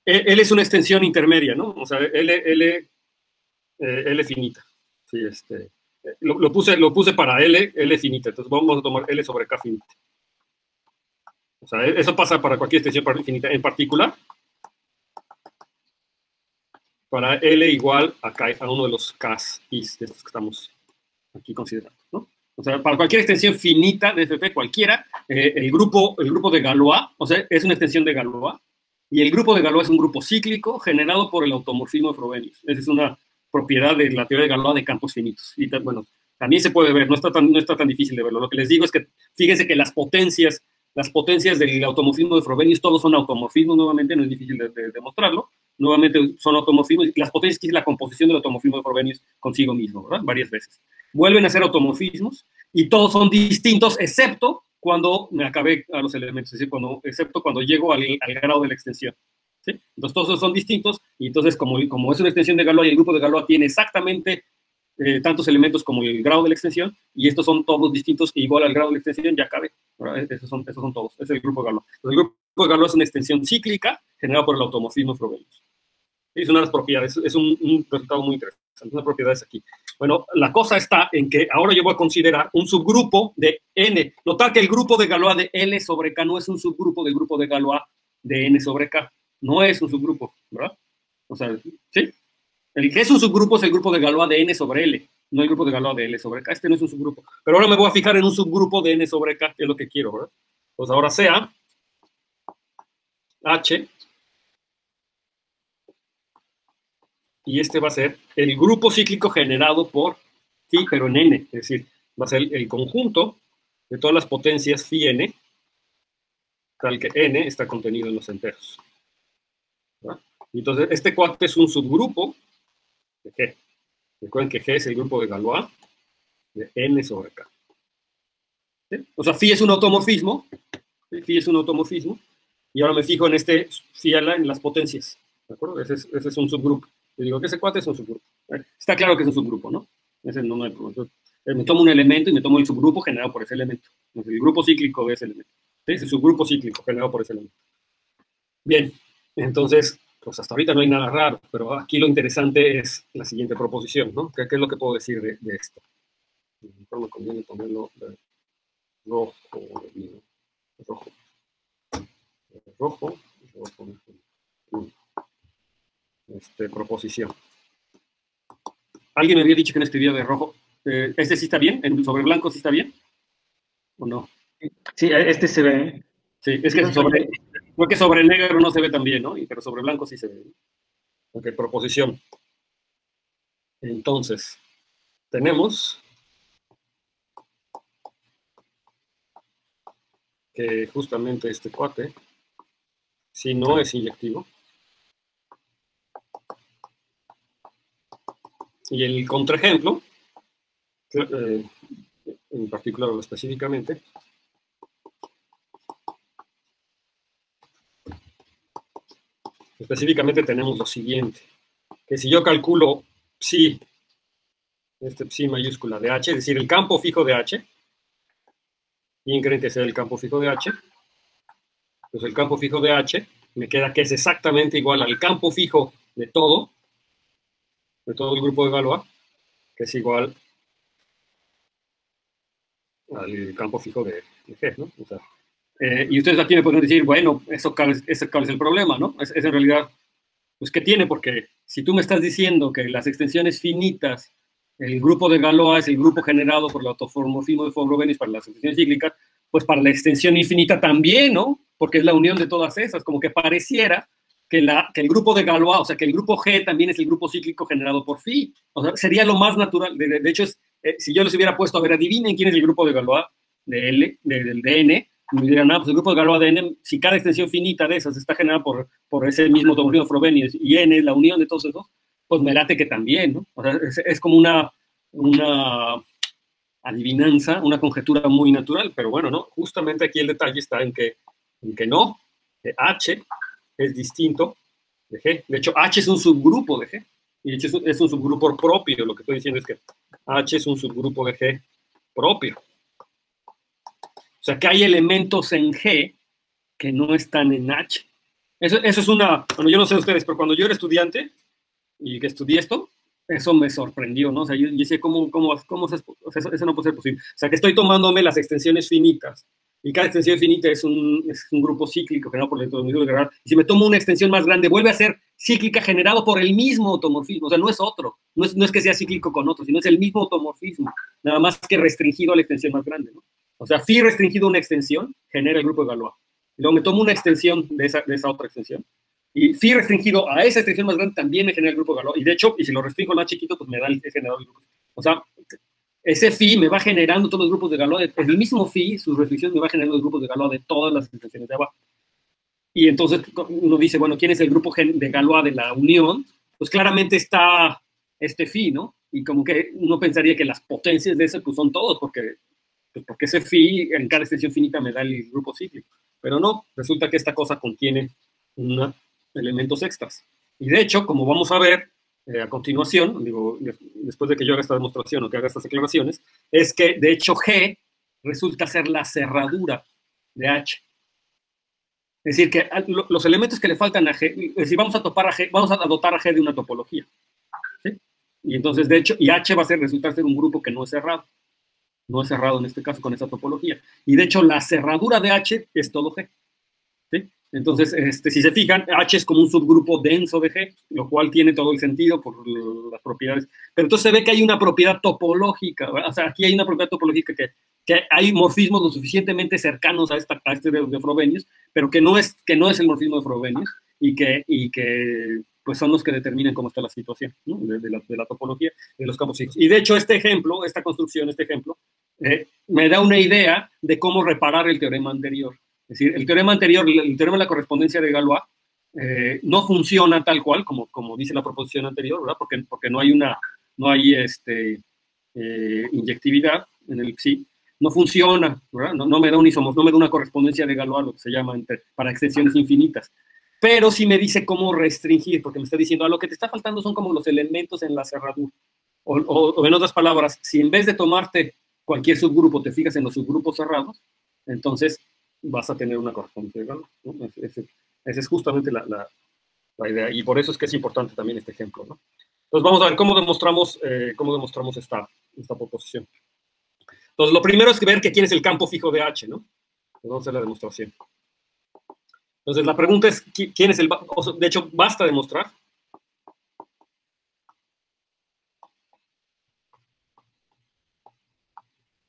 es una extensión intermedia, ¿no? O sea, L finita. Sí, lo puse para L finita. Entonces vamos a tomar L sobre K finita. O sea, eso pasa para cualquier extensión finita. En particular, para L igual a uno de los Ks de estos que estamos aquí considerando, ¿no? O sea, para cualquier extensión finita de FP, cualquiera, el grupo de Galois, o sea, es una extensión de Galois, y el grupo de Galois es un grupo cíclico generado por el automorfismo de Frobenius. Esa es una propiedad de la teoría de Galois de campos finitos. Y bueno, También se puede ver, no está tan difícil de verlo. Lo que les digo es que fíjense que las potencias del automorfismo de Frobenius, todos son automorfismos, nuevamente, no es difícil de demostrarlo. Nuevamente son automorfismos, las potencias que es la composición del automorfismo de Frobenius consigo mismo, ¿verdad? Varias veces. Vuelven a ser automorfismos y todos son distintos, excepto cuando me acabé a los elementos, es decir, excepto cuando llego al grado de la extensión. ¿Sí? Entonces todos son distintos y entonces como es una extensión de Galois y el grupo de Galois tiene exactamente tantos elementos como el grado de la extensión y estos son todos distintos e igual al grado de la extensión, ya cabe. Esos son todos, es el grupo de Galois. El grupo de Galois es una extensión cíclica generada por el automorfismo Frobenius. Es una de las propiedades, es un resultado muy interesante. Una propiedad es aquí. Bueno, la cosa está en que ahora yo voy a considerar un subgrupo de N. Notar que el grupo de Galois de L sobre K no es un subgrupo del grupo de Galois de N sobre K. No es un subgrupo, ¿verdad? O sea, ¿sí? El que es un subgrupo es el grupo de Galois de N sobre L, no el grupo de Galois de L sobre K. Este no es un subgrupo. Pero ahora me voy a fijar en un subgrupo de N sobre K, que es lo que quiero, ¿verdad? Pues ahora sea H, y este va a ser el grupo cíclico generado por phi, pero en N. Es decir, va a ser el conjunto de todas las potencias phi N, tal que N está contenido en los enteros. ¿Verdad? Entonces, este cuate es un subgrupo de G. Recuerden que G es el grupo de Galois de N sobre K. ¿Sí? O sea, phi es un automorfismo. ¿Sí? Phi es un automorfismo. Y ahora me fijo en este phi en las potencias. ¿De acuerdo? Ese es un subgrupo. Yo digo que ese cuate es un subgrupo. Está claro que es un subgrupo, ¿no? Ese no hay problema. Entonces, me tomo un elemento y me tomo el subgrupo generado por ese elemento. Entonces, el grupo cíclico de ese elemento. ¿Sí? Es el subgrupo cíclico generado por ese elemento. Bien, entonces, pues hasta ahorita no hay nada raro, pero aquí lo interesante es la siguiente proposición, ¿no? ¿Qué es lo que puedo decir de esto? Mejor me conviene ponerlo de rojo, rojo. Proposición. Alguien me había dicho que no escribía de rojo. ¿Este sí está bien? ¿Sobre blanco sí está bien? ¿O no? Sí, este se ve. Sí, es que creo que sobre negro no se ve tan bien, ¿no? Pero sobre blanco sí se ve. Ok, proposición. Entonces, tenemos que justamente este cuate, si no es inyectivo, y el contraejemplo, en particular o específicamente, tenemos lo siguiente, que si yo calculo psi, este psi mayúscula de H, es decir, el campo fijo de H, ¿quién creen que sea el campo fijo de H? Pues el campo fijo de H me queda que es exactamente igual al campo fijo de todo el grupo de Galois, que es igual al campo fijo de G, ¿no? O sea, y ustedes aquí me pueden decir, bueno, eso es el problema, ¿no? Es en realidad, pues, ¿qué tiene? Porque si tú me estás diciendo que las extensiones finitas, el grupo de Galois es el grupo generado por el automorfismo de Frobenius para las extensiones cíclicas, pues para la extensión infinita también, ¿no? Porque es la unión de todas esas, como que pareciera que el grupo de Galois, o sea, que el grupo G también es el grupo cíclico generado por phi. O sea, sería lo más natural. De hecho, si yo les hubiera puesto, a ver, adivinen quién es el grupo de Galois de L, del DN, me dirían, pues el grupo de Galois de N, si cada extensión finita de esas está generada por ese mismo automorfismo Frobenius y N es la unión de todos esos, pues me late que también, ¿no? O sea, es como una adivinanza, una conjetura muy natural, pero bueno, ¿no? Justamente aquí el detalle está en que no, que H es distinto de G. De hecho, H es un subgrupo de G. Y de hecho es un subgrupo propio. Lo que estoy diciendo es que H es un subgrupo de G propio. O sea, que hay elementos en G que no están en H. Eso es una... Bueno, yo no sé ustedes, pero cuando yo era estudiante y que estudié esto, eso me sorprendió, ¿no? O sea, yo decía, ¿cómo eso no puede ser posible? O sea, que estoy tomándome las extensiones finitas y cada extensión finita es un grupo cíclico generado por el automorfismo de Galois. Y si me tomo una extensión más grande, vuelve a ser cíclica generado por el mismo automorfismo. O sea, no es otro. No es que sea cíclico con otro, sino es el mismo automorfismo. Nada más que restringido a la extensión más grande, ¿no? O sea, phi restringido a una extensión genera el grupo de Galois. Y luego me tomo una extensión de esa otra extensión. Y phi restringido a esa extensión más grande también me genera el grupo de Galois. Y de hecho, y si lo restringo más chiquito, pues me da el generador del grupo. O sea, ese phi me va generando todos los grupos de Galois, el mismo phi, sus restricciones me va generando los grupos de Galois de todas las extensiones de abajo. Y entonces uno dice, bueno, ¿quién es el grupo de Galois de la unión? Pues claramente está este phi, ¿no? Y como que uno pensaría que las potencias de ese pues son todos, porque ese phi en cada extensión finita me da el grupo cíclico. Pero no, resulta que esta cosa contiene elementos extras. Y de hecho, como vamos a ver a continuación, digo, después de que yo haga esta demostración o que haga estas declaraciones, es que de hecho G resulta ser la cerradura de H. Es decir, que los elementos que le faltan a G, es decir, vamos a dotar a G de una topología. ¿Sí? Y entonces, de hecho, y H va a resultar ser un grupo que no es cerrado. No es cerrado en este caso con esa topología. Y de hecho, la cerradura de H es todo G. ¿Sí? Entonces, si se fijan, H es como un subgrupo denso de G, lo cual tiene todo el sentido por las propiedades. Pero entonces se ve que hay una propiedad topológica, ¿verdad? O sea, aquí hay una propiedad topológica que hay morfismos lo suficientemente cercanos a este de Frobenius, pero que no es el morfismo de Frobenius y que pues son los que determinan cómo está la situación, ¿no? de la topología de los campos fijos. Y de hecho, este ejemplo me da una idea de cómo reparar el teorema anterior. Es decir, el teorema anterior, el teorema de la correspondencia de Galois, no funciona tal cual como dice la proposición anterior, ¿verdad? Porque no hay inyectividad en el psi. No funciona, ¿verdad? No me da una correspondencia de Galois, lo que se llama para extensiones infinitas. Pero sí me dice cómo restringir, porque me está diciendo, lo que te está faltando son como los elementos en la cerradura. O en otras palabras, si en vez de tomarte cualquier subgrupo te fijas en los subgrupos cerrados, entonces vas a tener una correspondencia de Galois, ¿no? Esa es justamente la idea, y por eso es que es importante también este ejemplo, ¿no? Entonces vamos a ver cómo demostramos esta proposición. Entonces lo primero es ver que quién es el campo fijo de H, ¿no? Vamos a hacer la demostración. Entonces la pregunta es, ¿quién es de hecho, basta demostrar.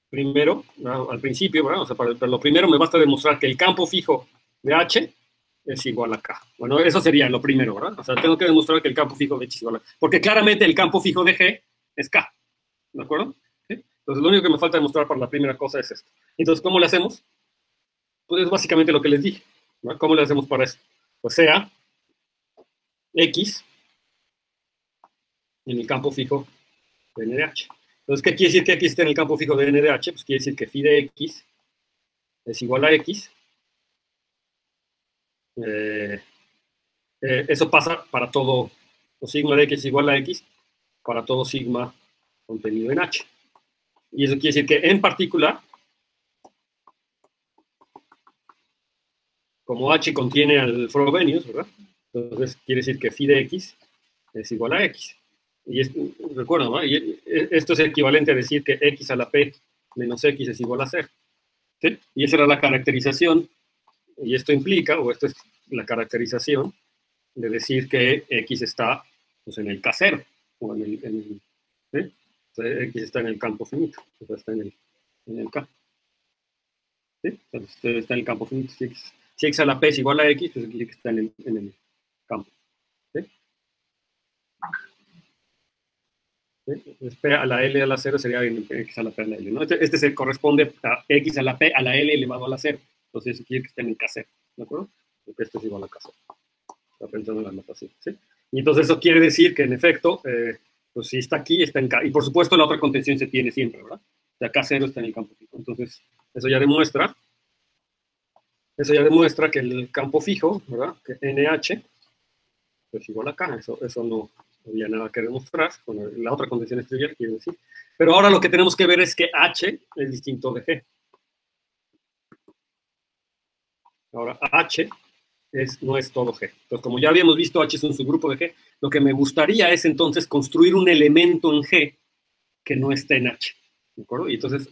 Primero, al principio, ¿verdad? O sea, para lo primero me basta demostrar que el campo fijo de H es igual a K. Bueno, eso sería lo primero, ¿verdad? O sea, tengo que demostrar que el campo fijo de H es igual a K. Porque claramente el campo fijo de G es K. ¿De acuerdo? ¿Sí? Entonces, lo único que me falta demostrar para la primera cosa es esto. Entonces, ¿cómo le hacemos? Pues es básicamente lo que les dije, ¿no? ¿Cómo le hacemos para eso? Pues sea X en el campo fijo de NDH. Entonces, ¿qué quiere decir que X esté en el campo fijo de NDH? Pues quiere decir que phi de X es igual a X. Eso pasa para todo, o sigma de X es igual a X, para todo sigma contenido en H. Y eso quiere decir que, en particular, como H contiene al Frobenius, ¿verdad? Entonces, quiere decir que phi de X es igual a X. Y recuerda, ¿no? Y esto es equivalente a decir que X a la P menos X es igual a 0. ¿Sí? Y esa era la caracterización, y esto implica, o esto es la caracterización, de decir que X está pues, en el K0, o ¿sí? Entonces, X está en el campo finito, o sea, está en el K. ¿Sí? Entonces, está en el campo finito. Si X a la P es igual a X, pues quiere decir que está en el campo. ¿Sí? ¿Sí? P a la L a la 0 sería X a la P a la L, ¿no? Este se corresponde a X a la P a la L elevado a la 0. Entonces, eso quiere que esté en el K0, ¿de acuerdo? Porque esto es igual a K0. Está pensando en la notación, ¿sí? Y entonces eso quiere decir que, en efecto, pues si está aquí, está en K. Y, por supuesto, la otra contención se tiene siempre, ¿verdad? O sea, K0 está en el campo fijo. Entonces, eso ya demuestra que el campo fijo, ¿verdad? Que NH es igual a K. Eso no había nada que demostrar. Bueno, la otra contención es trivial, quiero decir. Pero ahora lo que tenemos que ver es que H es distinto de G. Ahora, H no es todo G. Entonces, como ya habíamos visto, H es un subgrupo de G. Lo que me gustaría es entonces construir un elemento en G que no esté en H. ¿De acuerdo? Y entonces,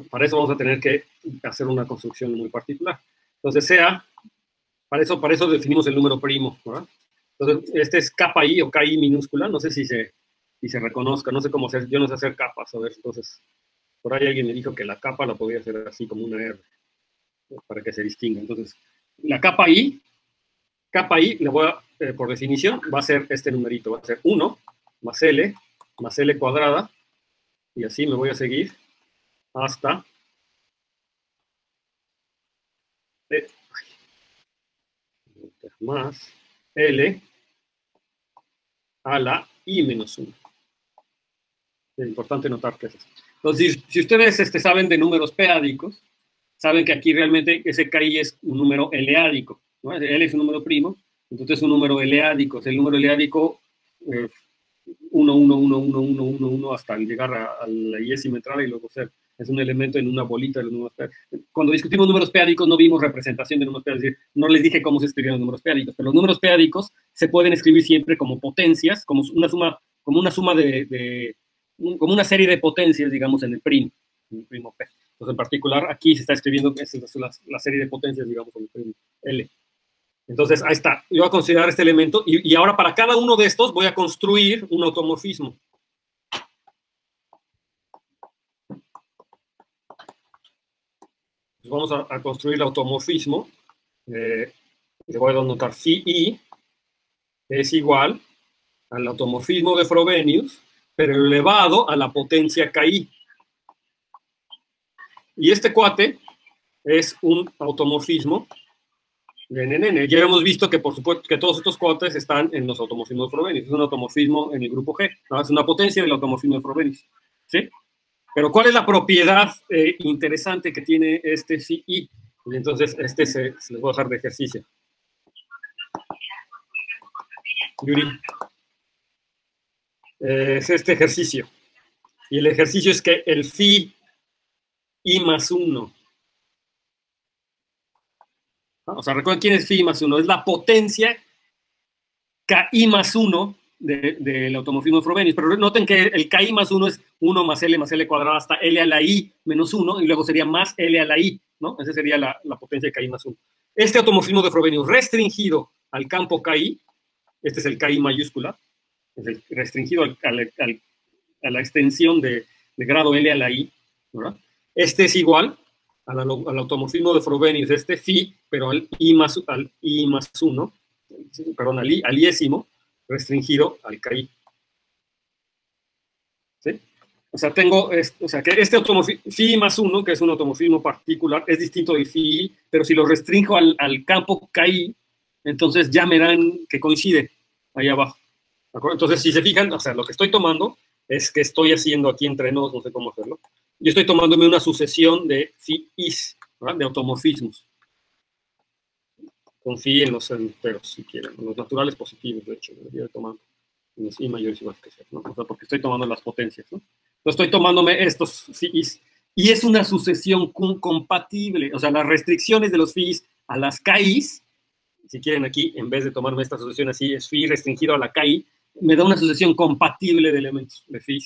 para eso vamos a tener que hacer una construcción muy particular. Entonces, para eso definimos el número primo, ¿verdad? Entonces, este es kappa i o KI minúscula. No sé si se reconozca, no sé cómo hacer, yo no sé hacer capas, a ver, entonces, por ahí alguien me dijo que la capa la podía hacer así como una R, para que se distinga. Entonces, la kappa i, le voy a, por definición, va a ser este numerito, va a ser 1 más L cuadrada y así me voy a seguir hasta más L a la I menos 1. Es importante notar que es esto. Entonces, si ustedes saben de números p-ádicos, saben que aquí realmente ese KI es un número L-ádico, ¿no? L es un número primo, entonces es un número L-ádico. Es el número L-ádico 1, 1, 1, 1, 1, 1, 1, hasta llegar a la Y simetral y luego ser. Es un elemento en una bolita de los números p-ádicos. Cuando discutimos números p-ádicos no vimos representación de números p-ádicos, es decir, no les dije cómo se escribían los números p-ádicos, pero los números p-ádicos se pueden escribir siempre como potencias, como una suma como una serie de potencias, digamos, en el primo P. Entonces, en particular, aquí se está escribiendo la serie de potencias, digamos, en el primo L. Entonces, ahí está. Yo voy a considerar este elemento y ahora para cada uno de estos voy a construir un automorfismo. Pues vamos a construir el automorfismo. Le voy a denotar phi I es igual al automorfismo de Frobenius, pero elevado a la potencia KI. Y este cuate es un automorfismo de NN. Ya hemos visto que, por supuesto, que todos estos cuates están en los automorfismos de Frobenius. Es un automorfismo en el grupo G, ¿no? Es una potencia del automorfismo de Frobenius, ¿sí? Pero ¿cuál es la propiedad interesante que tiene este phi I? Y entonces se les voy a dejar de ejercicio. Yuri. Es este ejercicio. Y el ejercicio es que el phi I más 1. O sea, recuerden quién es phi I más 1. Es la potencia KI más 1 del automorfismo de Frobenius. Pero noten que el KI más 1 es 1 más L cuadrado hasta L a la I menos 1, y luego sería más L a la I, ¿no? Esa sería la potencia de KI más 1. Este automorfismo de Frobenius restringido al campo KI, este es el KI mayúscula, es el restringido a la extensión de grado L a la I, ¿verdad? Este es igual al automorfismo de Frobenius, este phi, pero al I más 1, perdón, al iésimo, restringido al KI. ¿Sí? O sea, que este automorfismo, phi más 1, que es un automorfismo particular, es distinto del phi, pero si lo restringo al campo KI, entonces ya me dan que coincide ahí abajo. ¿De acuerdo? Entonces, si se fijan, o sea, lo que estoy tomando es que estoy haciendo aquí entre nos, no sé cómo hacerlo, yo estoy tomándome una sucesión de phi-is, ¿verdad? De automorfismos. Confíen en los enteros, si quieren, en los naturales positivos, de hecho, debería de tomar los I mayores igual que ser, ¿no? O sea, porque estoy tomando las potencias, ¿no? Entonces estoy tomándome estos phi-is, y es una sucesión compatible, o sea, las restricciones de los phi-is a las KIs, si quieren aquí, en vez de tomarme esta sucesión así, es phi restringido a la KI, me da una sucesión compatible de elementos de phi.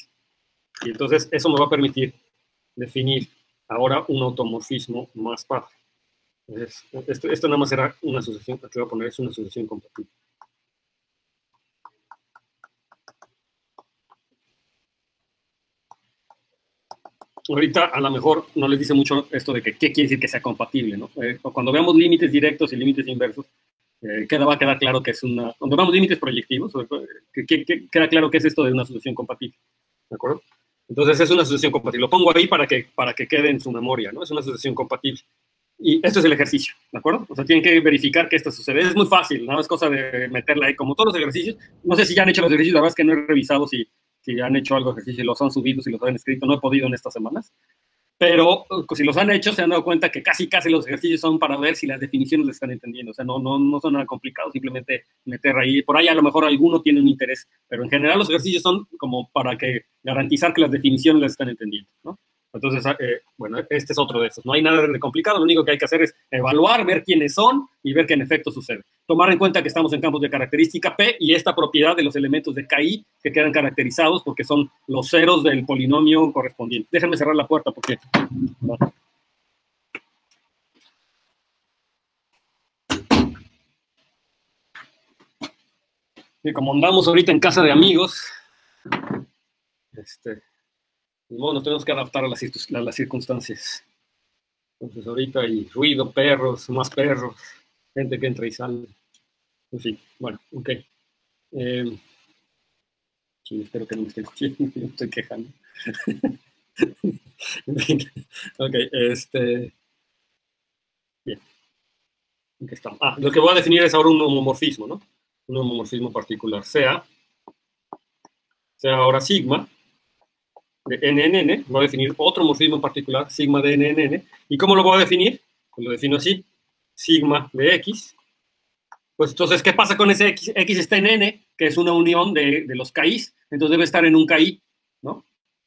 Y entonces eso me va a permitir definir ahora un automorfismo más padre. Entonces, esto nada más será una sucesión, aquí voy a poner, es una sucesión compatible. Ahorita a lo mejor no les dice mucho esto de que qué quiere decir que sea compatible, ¿no? Cuando veamos límites directos y límites inversos, va a quedar claro que es una... Cuando veamos límites proyectivos, queda claro que es esto de una sucesión compatible, ¿de acuerdo? Entonces es una sucesión compatible. Lo pongo ahí para que quede en su memoria, ¿no? Es una sucesión compatible. Y esto es el ejercicio, ¿de acuerdo? O sea, tienen que verificar que esto sucede. Es muy fácil, nada más cosa de meterla ahí, como todos los ejercicios. No sé si ya han hecho los ejercicios, la verdad es que no he revisado si han hecho algo de ejercicio, si los han subido, si los han escrito, no he podido en estas semanas. Pero si los han hecho, se han dado cuenta que casi los ejercicios son para ver si las definiciones les están entendiendo. O sea, no son nada complicados, simplemente meter ahí. Por ahí a lo mejor alguno tiene un interés, pero en general los ejercicios son como para garantizar que las definiciones las están entendiendo, ¿no? Entonces, bueno, este es otro de estos. No hay nada de complicado, lo único que hay que hacer es evaluar, ver quiénes son y ver qué en efecto sucede. Tomar en cuenta que estamos en campos de característica P y esta propiedad de los elementos de KI que quedan caracterizados porque son los ceros del polinomio correspondiente. Déjenme cerrar la puerta porque... No. Y como andamos ahorita en casa de amigos, bueno, nos tenemos que adaptar a las circunstancias. Entonces ahorita hay ruido, perros, más perros, gente que entra y sale. En fin, bueno, ok. Sí, espero que no me estén escuchando, me estoy quejando. En fin, ok, bien, aquí estamos. Lo que voy a definir es ahora un homomorfismo, ¿no? Un homomorfismo particular, sea ahora sigma de n en n, voy a definir otro morfismo particular, sigma de n en n, ¿y cómo lo voy a definir? Pues lo defino así, sigma de x. Pues entonces, ¿qué pasa con ese x? X está en n, que es una unión de los KIs, entonces debe estar en un KI, ¿no?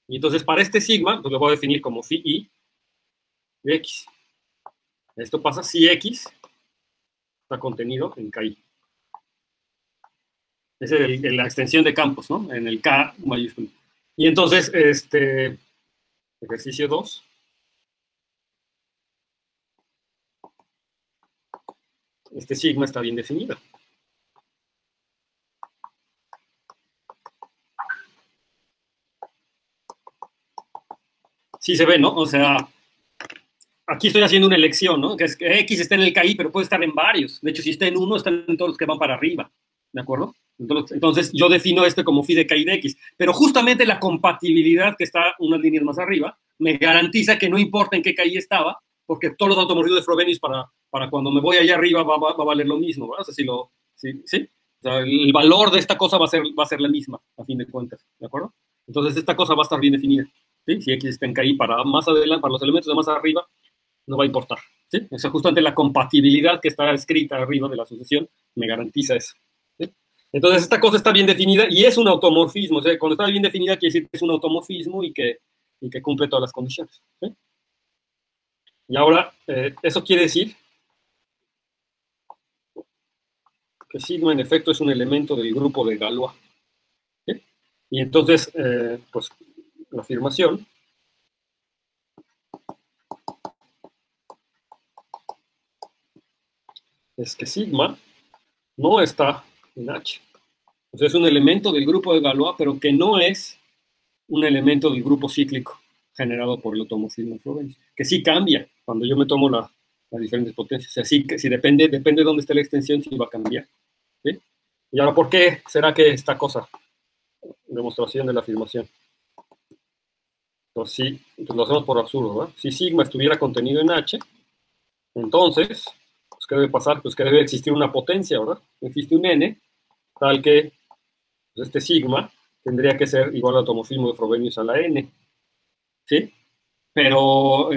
Y entonces, para este sigma, pues lo voy a definir como phi i de x. Esto pasa si x está contenido en KI. Esa es la extensión de campos, ¿no? En el K mayúsculo. Y entonces, ejercicio 2. Este sigma está bien definido. Sí se ve, ¿no? O sea, aquí estoy haciendo una elección, ¿no? Que es que X está en el KI, pero puede estar en varios. De hecho, si está en uno, están en todos los que van para arriba. ¿De acuerdo? Entonces, yo defino este como phi de KI de X. Pero justamente la compatibilidad que está unas líneas más arriba me garantiza que no importa en qué KI estaba, porque todos los automorfismos de Frobenius para cuando me voy allá arriba va a valer lo mismo, ¿verdad? O sea, ¿sí? O sea, el valor de esta cosa va a ser la misma, a fin de cuentas. ¿De acuerdo? Entonces, esta cosa va a estar bien definida. ¿Sí? Si X está en KI para más adelante, para los elementos de más arriba, no va a importar. ¿Sí? Eso justamente la compatibilidad que está escrita arriba de la sucesión me garantiza eso. ¿Sí? Entonces, esta cosa está bien definida y es un automorfismo. O sea, cuando está bien definida, quiere decir que es un automorfismo y que cumple todas las condiciones. ¿Sí? Y ahora, eso quiere decir que sigma, en efecto, es un elemento del grupo de Galois. ¿Sí? Y entonces, pues, la afirmación es que sigma no está en H. O sea, es un elemento del grupo de Galois, pero que no es un elemento del grupo cíclico generado por el automorfismo Frobenius, que sí cambia cuando yo me tomo las diferentes potencias. O sea, sí, que si depende de dónde esté la extensión, sí va a cambiar. ¿Sí? Y ahora, ¿por qué será que esta cosa? Demostración de la afirmación. Pues sí, pues lo hacemos por absurdo, ¿verdad? Si sigma estuviera contenido en H, entonces, pues, ¿qué debe pasar? Pues que debe existir una potencia, ¿verdad? Existe un n, tal que pues, este sigma tendría que ser igual al automorfismo de Frobenius a la n. ¿Sí? Pero,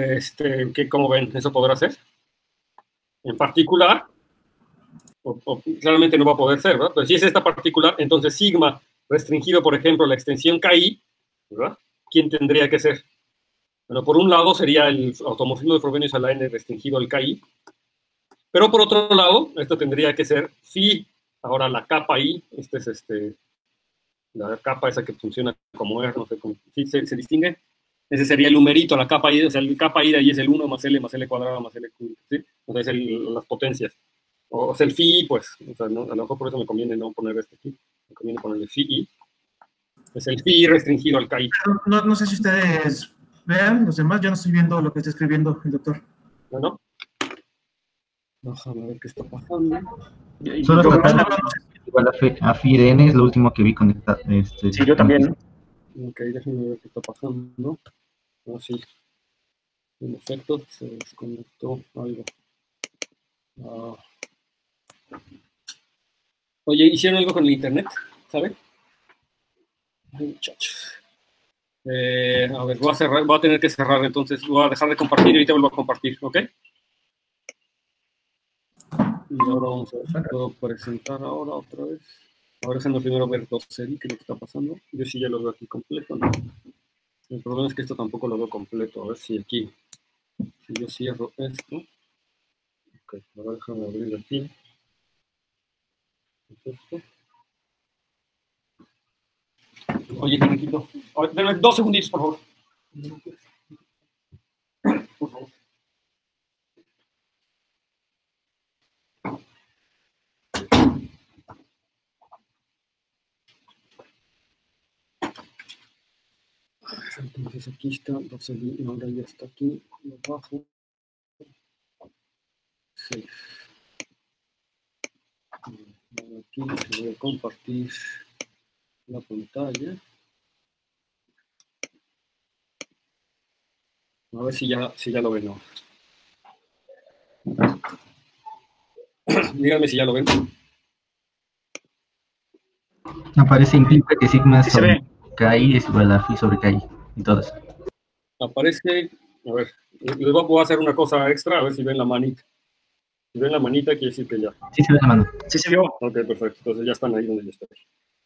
¿cómo ven? ¿Eso podrá ser? En particular, o claramente no va a poder ser, ¿verdad? Pero si es esta particular, entonces sigma restringido, por ejemplo, la extensión KI, ¿verdad? ¿Quién tendría que ser? Bueno, por un lado sería el automorfismo de Frobenius a la n restringido al KI, pero por otro lado, esto tendría que ser phi, ahora la capa I, la capa esa que funciona como R, no sé cómo, ¿sí se distingue? Ese sería el numerito, la capa I, o sea, el capa I de ahí es el 1 más L cuadrado más L cúbico, ¿sí? O sea, es las potencias. O sea, el phi, pues, o sea, ¿no? A lo mejor por eso me conviene no poner este aquí, me conviene ponerle phi I, es el phi restringido al KI. No sé si ustedes vean, los demás, yo no estoy viendo lo que está escribiendo el doctor. Bueno, déjame ver qué está pasando. Solo Yo- tratar igual a phi de n es lo último que vi conectado. Sí, yo también. Ok, déjenme ver qué está pasando. Oh, sí, en efecto, se desconectó algo. Oye, ¿hicieron algo con el internet? ¿Sabe? Ay, muchachos. A ver, voy a tener que cerrar, entonces voy a dejar de compartir y ahorita vuelvo a compartir, ¿ok? Y ahora vamos a ver, puedo presentar ahora otra vez. Ahora déjenme primero ver 2 qué es lo que está pasando. Yo sí ya lo veo aquí completo, ¿no? El problema es que esto tampoco lo veo completo. A ver si aquí, si yo cierro esto. Ok, ahora déjame abrir aquí. Esto. Oye, tranquilo. Denme 2 segunditos, por favor. Por favor. Entonces aquí está, ahora ya está aquí, abajo. Save. Aquí voy a compartir la pantalla. A ver si ya lo ven. ¿No? Díganme si ya lo ven. Aparece implica que sigma Sí se sobre ve. KI es igual a phi sobre KI y todo eso. Aparece, a ver, les voy a hacer una cosa extra, a ver si ven la manita. Si ven la manita, quiere decir que ya. Sí se ve la mano. Sí se vio. Ok, perfecto. Entonces ya están ahí donde yo estoy.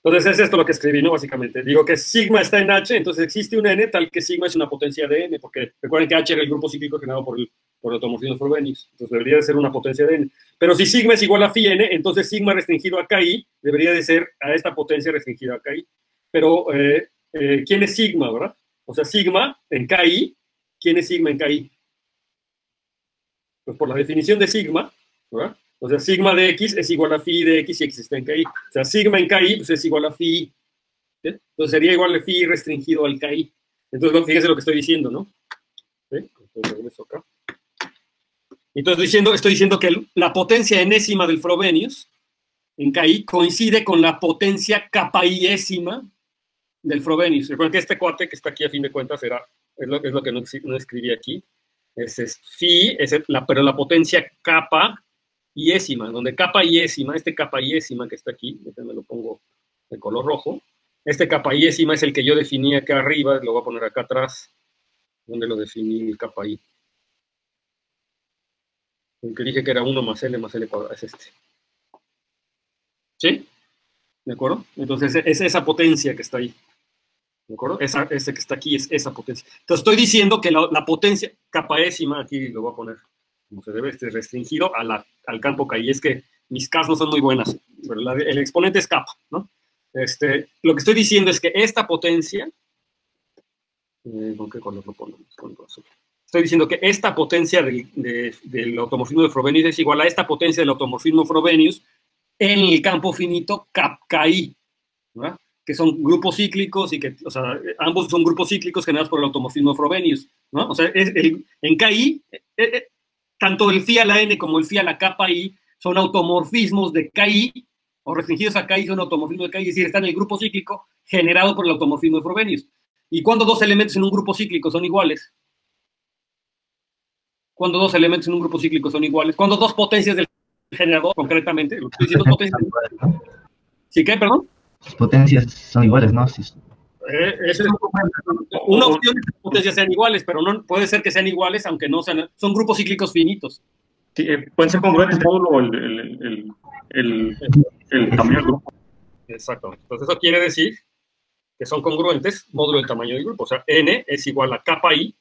Entonces es esto lo que escribí, ¿no? Básicamente. Digo que sigma está en H, entonces existe un N tal que sigma es una potencia de N, porque recuerden que H era el grupo cíclico generado por el automorfismo de Frobenius. Entonces debería de ser una potencia de N. Pero si sigma es igual a phi N, entonces sigma restringido a KI debería de ser a esta potencia restringida a KI. Pero, ¿quién es sigma, verdad? O sea, sigma en KI, ¿quién es sigma en KI? Pues por la definición de sigma, ¿verdad? O sea, sigma de x es igual a phi de x y x está en KI. O sea, sigma en KI pues es igual a phi. ¿Sí? Entonces sería igual a phi restringido al KI. Entonces, fíjense lo que estoy diciendo, ¿no? ¿Sí? Entonces, regreso acá. Entonces, estoy diciendo que la potencia enésima del Frobenius en KI coincide con la potencia kappaésima del Frobenius. Recuerden que este cuate que está aquí a fin de cuentas es lo que no escribí aquí. Es phi, pero la potencia kappaésima, donde kappaésima, este kappaésima que está aquí, déjenme lo pongo de color rojo, este kappaésima es el que yo definí acá arriba, lo voy a poner acá atrás, donde lo definí el kappaí. El que dije que era 1 más L cuadrado, es este. ¿Sí? ¿De acuerdo? Entonces es esa potencia que está ahí. ¿De acuerdo? Ese que está aquí es esa potencia. Entonces estoy diciendo que la potencia kappaésima, aquí lo voy a poner como se debe, restringido al campo KI. Es que mis Ks no son muy buenas, pero el exponente es kappa, ¿no? Lo que estoy diciendo es que esta potencia, ¿con qué color lo ponemos? Estoy diciendo que esta potencia del automorfismo de Frobenius es igual a esta potencia del automorfismo Frobenius en el campo finito KI, ¿verdad? Que son grupos cíclicos y que, o sea, ambos son grupos cíclicos generados por el automorfismo de Frobenius, ¿no? O sea, en KI, tanto el phi a la n como el phi a la kappa i son automorfismos de KI, o restringidos a KI son automorfismos de KI, es decir, están en el grupo cíclico generado por el automorfismo de Frobenius. ¿Y cuándo dos elementos en un grupo cíclico son iguales? Cuando dos elementos en un grupo cíclico son iguales, cuando dos potencias del generador, concretamente, lo que estoy diciendo potencias. ¿Sí qué, perdón? Las potencias son iguales, ¿no? Sí. Una opción es que las potencias sean iguales, pero no puede ser que sean iguales, aunque no sean. Son grupos cíclicos finitos. Sí, pueden ser congruentes el módulo o el tamaño del grupo. Exactamente. Entonces, eso quiere decir que son congruentes módulo del tamaño del grupo. O sea, n es igual a kappa i.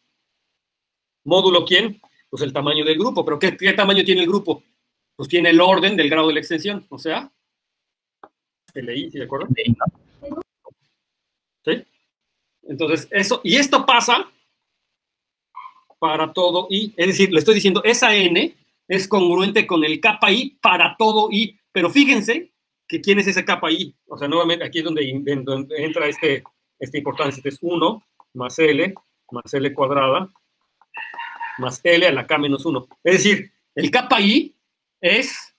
¿Módulo quién? Pues el tamaño del grupo. ¿Pero qué tamaño tiene el grupo? Pues tiene el orden del grado de la extensión. O sea, LI, ¿sí de acuerdo? ¿Sí? Entonces, eso, y esto pasa para todo I. Es decir, le estoy diciendo, esa N es congruente con el kappa I para todo I. Pero fíjense que quién es ese kappa I. O sea, nuevamente, aquí es donde entra esta importancia. Este es 1 más L cuadrada más L a la K menos 1. Es decir, el kappa I es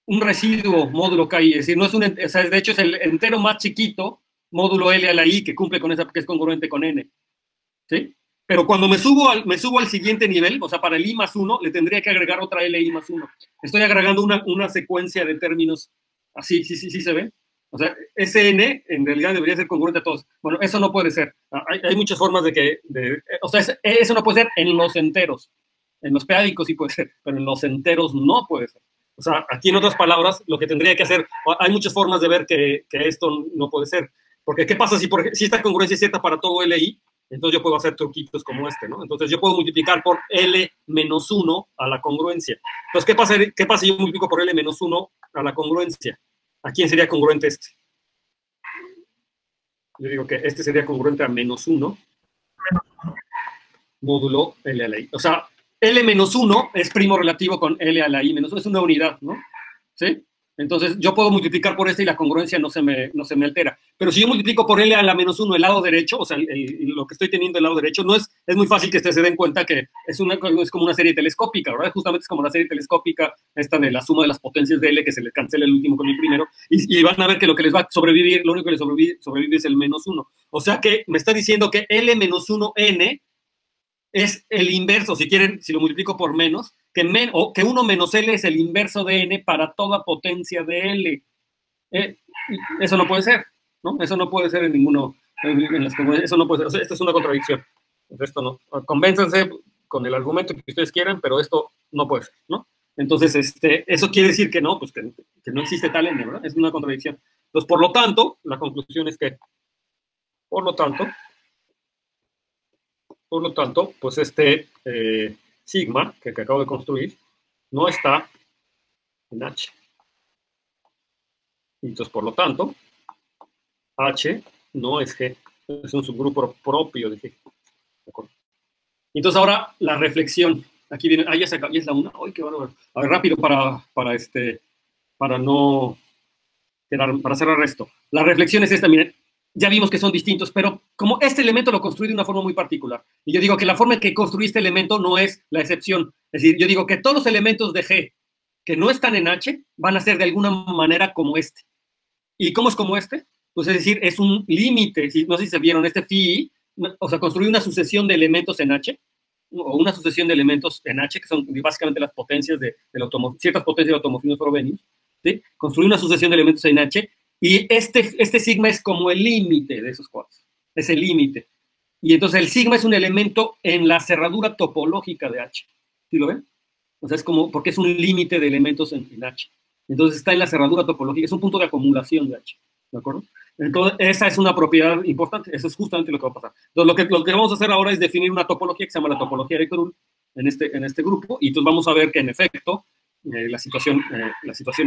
un residuo módulo KI. Es decir, no es o sea, de hecho es el entero más chiquito módulo L a la I que cumple con esa, que es congruente con N. ¿Sí? Pero cuando me subo al siguiente nivel, o sea, para el I más 1, le tendría que agregar otra LI más 1. Estoy agregando una secuencia de términos así, sí se ve. O sea, ese N en realidad debería ser congruente a todos. Bueno, eso no puede ser. Hay muchas formas o sea, eso no puede ser en los enteros. En los p-ádicos sí puede ser, pero en los enteros no puede ser. O sea, aquí en otras palabras, lo que tendría que hacer, hay muchas formas de ver que esto no puede ser. Porque, ¿qué pasa si esta congruencia es cierta para todo LI? Entonces yo puedo hacer truquitos como este, ¿no? Entonces yo puedo multiplicar por L menos 1 a la congruencia. Entonces, ¿qué pasa si yo multiplico por L menos 1 a la congruencia? ¿A quién sería congruente este? Yo digo que este sería congruente a menos 1 módulo L a la I. O sea, L menos 1 es primo relativo con L a la I menos 1, es una unidad, ¿no? ¿Sí? Entonces, yo puedo multiplicar por este y la congruencia no se me altera. Pero si yo multiplico por L a la menos 1 el lado derecho, o sea, lo que estoy teniendo el lado derecho, es muy fácil que ustedes se den cuenta que es como una serie telescópica, ¿verdad? Justamente es como una serie telescópica, esta de la suma de las potencias de L, que se le cancela el último con el primero, y van a ver que lo que les va a sobrevivir, lo único que les sobrevive es el menos 1. O sea que me está diciendo que L menos 1N es el inverso, si quieren, si lo multiplico por menos, que 1 menos L es el inverso de N para toda potencia de L. Eso no puede ser, ¿no? Eso no puede ser en ninguno, eso no puede ser, o sea, esto es una contradicción. Esto no, convénzanse con el argumento que ustedes quieran, pero esto no puede ser, ¿no? Entonces, eso quiere decir que no, pues que no existe tal N, ¿verdad? Es una contradicción. Entonces, por lo tanto, la conclusión es que, por lo tanto, pues sigma que acabo de construir no está en H. Y entonces, por lo tanto, H no es G, es un subgrupo propio de G. ¿De acuerdo? Entonces, ahora la reflexión. Aquí viene, ya es la 1. ¡Ay, qué bárbaro! A ver, rápido para no quedar, para cerrar esto. La reflexión es esta, miren, ya vimos que son distintos, pero como este elemento lo construí de una forma muy particular, y yo digo que la forma en que construí este elemento no es la excepción. Es decir, yo digo que todos los elementos de G que no están en H van a ser de alguna manera como este. ¿Y cómo es como este? Pues es decir, es un límite, no sé si se vieron, phi, o sea, construí una sucesión de elementos en H, o una sucesión de elementos en H, que son básicamente las potencias ciertas potencias del automorfismo de Frobenius, ¿sí? Construí una sucesión de elementos en H, y este sigma es como el límite de esos cuadros, es el límite. Y entonces el sigma es un elemento en la cerradura topológica de H. ¿Sí lo ven? O sea, es como, porque es un límite de elementos en H. Entonces está en la cerradura topológica, es un punto de acumulación de H. ¿De acuerdo? Entonces, esa es una propiedad importante, eso es justamente lo que va a pasar. Entonces, lo que vamos a hacer ahora es definir una topología que se llama la topología de Krull en este grupo, y entonces vamos a ver que en efecto la situación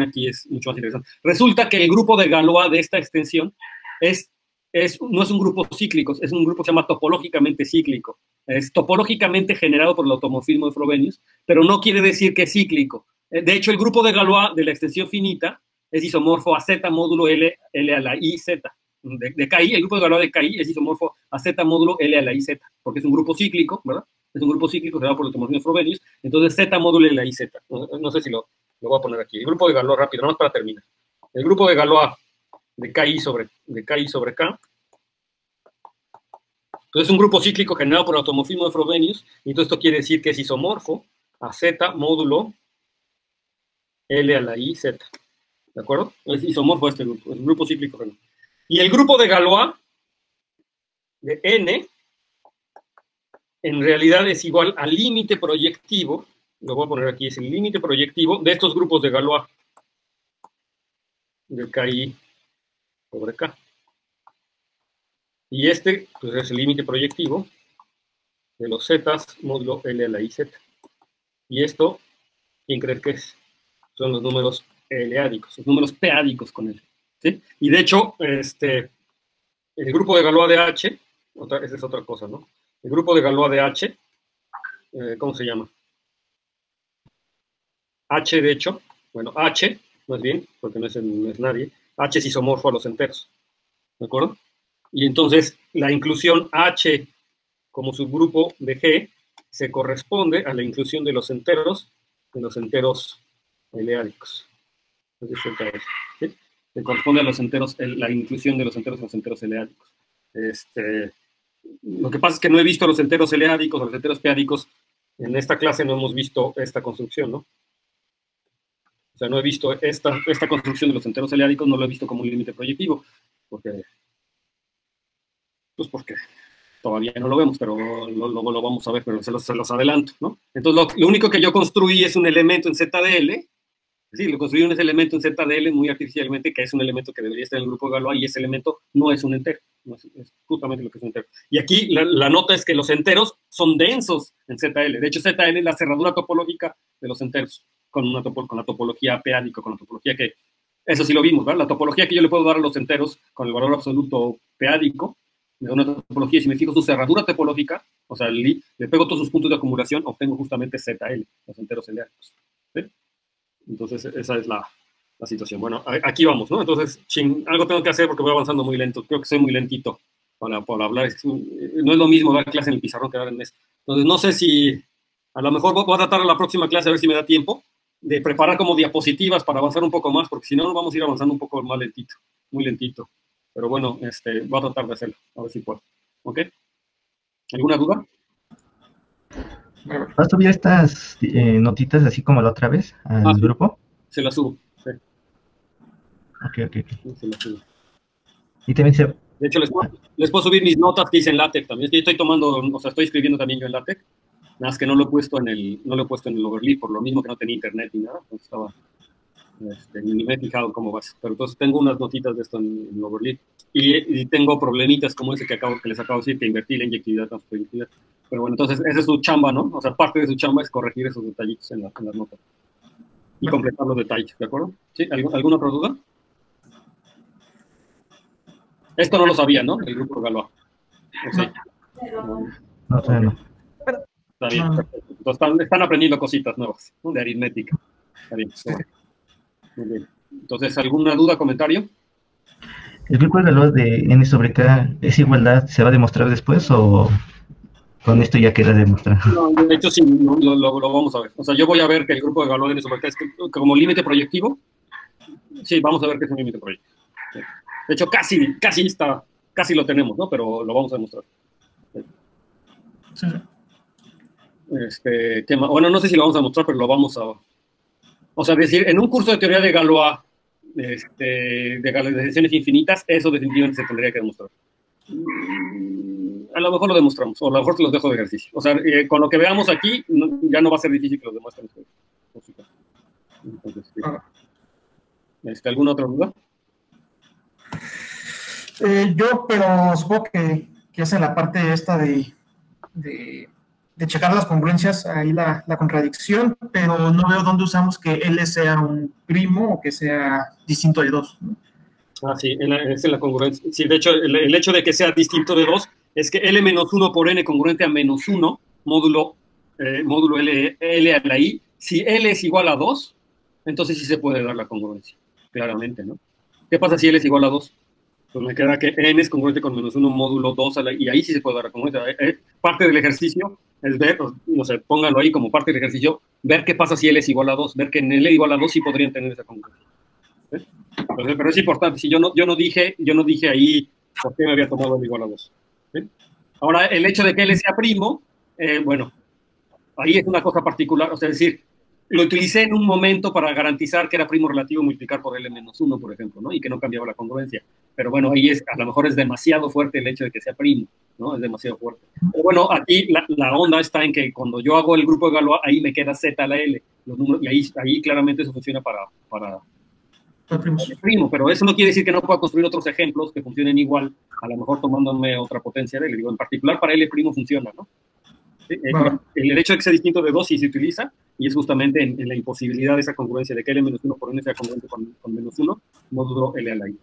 aquí es mucho más interesante. Resulta que el grupo de Galois de esta extensión no es un grupo cíclico, es un grupo que se llama topológicamente cíclico. Es topológicamente generado por el automorfismo de Frobenius, pero no quiere decir que es cíclico. De hecho, el grupo de Galois de la extensión finita es isomorfo a Z módulo L a la I Z. De KI, el grupo de Galois de KI es isomorfo a Z módulo L a la I Z, porque es un grupo cíclico, ¿verdad? Es un grupo cíclico generado por el automorfismo de Frobenius, entonces Z módulo L a I Z. No sé si lo voy a poner aquí. El grupo de Galois, rápido, nada más para terminar. El grupo de Galois de KI sobre K. Entonces es un grupo cíclico generado por el automorfismo de Frobenius, y entonces esto quiere decir que es isomorfo a Z módulo L a la I Z. ¿De acuerdo? Es isomorfo este grupo, es un grupo cíclico generado. Y el grupo de Galois de N en realidad es igual al límite proyectivo, lo voy a poner aquí, es el límite proyectivo de estos grupos de Galois de KI sobre K. Y pues es el límite proyectivo de los zetas módulo L a la IZ. Y esto, ¿quién crees que es? Son los números L-ádicos, los números P-ádicos con L. ¿Sí? Y de hecho, el grupo de Galois de H, esa es otra cosa, ¿no? El grupo de Galois de H, ¿cómo se llama? H, de hecho, bueno, H, más bien, porque no es nadie, H es isomorfo a los enteros. ¿De acuerdo? Y entonces la inclusión H como subgrupo de G se corresponde a la inclusión de los enteros L-ádicos. ¿Sí? Se corresponde a los enteros, la inclusión de los enteros L-ádicos. Lo que pasa es que no he visto los enteros L-ádicos o los enteros P-ádicos. En esta clase no hemos visto esta construcción, ¿no? O sea, no he visto esta construcción de los enteros L-ádicos, no lo he visto como un límite proyectivo, porque todavía no lo vemos, pero luego lo vamos a ver, pero se los adelanto, ¿no? Entonces, lo único que yo construí es un elemento en ZDL, sí, lo construí un elemento en ZDL muy artificialmente, que es un elemento que debería estar en el grupo de Galois, y ese elemento no es un entero, es justamente lo que es un entero. Y aquí la nota es que los enteros son densos en ZL. De hecho, ZL es la cerradura topológica de los enteros, con la topología P-ádico, con la topología que, eso sí lo vimos, ¿verdad? La topología que yo le puedo dar a los enteros con el valor absoluto P-ádico, me da una topología, y si me fijo su cerradura topológica, o sea, le pego todos sus puntos de acumulación, obtengo justamente ZL, los enteros L-ádicos. ¿Sí? Entonces, esa es la situación. Bueno, aquí vamos, ¿no? Entonces, algo tengo que hacer porque voy avanzando muy lento. Creo que soy muy lentito para hablar. No es lo mismo dar clase en el pizarrón que dar en esto. Entonces, no sé si, a lo mejor voy a tratar en la próxima clase a ver si me da tiempo de preparar como diapositivas para avanzar un poco más, porque si no, vamos a ir avanzando un poco más lentito, muy lentito. Pero bueno, voy a tratar de hacerlo, a ver si puedo. ¿Ok? ¿Alguna duda? Bueno, ¿Vas a subir estas notitas así como la otra vez al Sí, grupo? se las subo. Sí, Ok, ok, ok. sí, se las subo. Y también se... De hecho, les puedo subir mis notas que hice en LaTeX también. Es que yo estoy tomando, o sea, estoy escribiendo también yo en LaTeX. Nada más que no lo he puesto no lo he puesto en el Overleaf, por lo mismo que no tenía internet ni nada. Entonces estaba, ni me he fijado cómo vas. Pero entonces tengo unas notitas de esto en Overleaf. Y tengo problemitas como ese que les acabo de decir, que invertí la inyectividad, la proyectividad. Pero bueno, entonces esa es su chamba, ¿no? O sea, parte de su chamba es corregir esos detallitos en las notas. Y completar los detalles, ¿de acuerdo? ¿Sí? ¿Alguna otra duda? Esto no lo sabía, ¿no? El grupo Galois. Sí. No, todavía no. Está bien, No. perfecto. Entonces están aprendiendo cositas nuevas, ¿no? De aritmética. Está bien, Sí. muy bien. Entonces, ¿alguna duda, comentario? ¿El grupo de valor de n sobre k es igualdad? ¿Se va a demostrar después o con esto ya queda demostrado? No, de hecho, sí, lo vamos a ver. O sea, yo voy a ver que el grupo de Galois sobre acá es como límite proyectivo. Sí, vamos a ver que es un límite proyectivo. Sí. De hecho, casi lo tenemos, ¿no? Pero lo vamos a demostrar. Sí. ¿Qué más? Bueno, no sé si lo vamos a mostrar, pero lo vamos a... O sea, decir, en un curso de teoría de Galois, de galvanizaciones infinitas, eso definitivamente se tendría que demostrar. A lo mejor lo demostramos, o a lo mejor te los dejo de ejercicio. O sea, con lo que veamos aquí, ya no va a ser difícil que los demuestren ustedes. Entonces, ¿alguna otra duda? Pero supongo que es en la parte esta de checar las congruencias, ahí la contradicción, pero no veo dónde usamos que L sea un primo o que sea distinto de 2. ¿No? Sí, es en la congruencia. Sí, de hecho, el hecho de que sea distinto de 2 es que L-1 por N congruente a -1, módulo L a la I. Si L es igual a 2, entonces sí se puede dar la congruencia, claramente, ¿no? ¿Qué pasa si L es igual a 2? Pues me queda que N es congruente con -1 módulo 2 a la I, y ahí sí se puede dar la congruencia. Parte del ejercicio es ver, no sé, pónganlo ahí como parte del ejercicio, ver qué pasa si L es igual a 2, ver que en L igual a 2 sí podrían tener esa congruencia. ¿Sí? Entonces, pero es importante, si yo no dije ahí por qué me había tomado L igual a 2. ¿Sí? Ahora, el hecho de que L sea primo, bueno, ahí es una cosa particular, o sea, es decir, lo utilicé en un momento para garantizar que era primo relativo multiplicar por L-1, por ejemplo, ¿no? Y que no cambiaba la congruencia. Pero bueno, ahí a lo mejor es demasiado fuerte el hecho de que sea primo, ¿no? Es demasiado fuerte. Pero bueno, aquí la onda está en que cuando yo hago el grupo de Galois, ahí me queda Z a la L, los números, y ahí claramente eso funciona para el primo, pero eso no quiere decir que no pueda construir otros ejemplos que funcionen igual, a lo mejor tomándome otra potencia de L. Digo, en particular para L primo funciona, ¿no? El hecho de que sea distinto de 2 sí se utiliza, y es justamente en la imposibilidad de esa congruencia de que L-1 por N sea congruente con -1, módulo L a la I.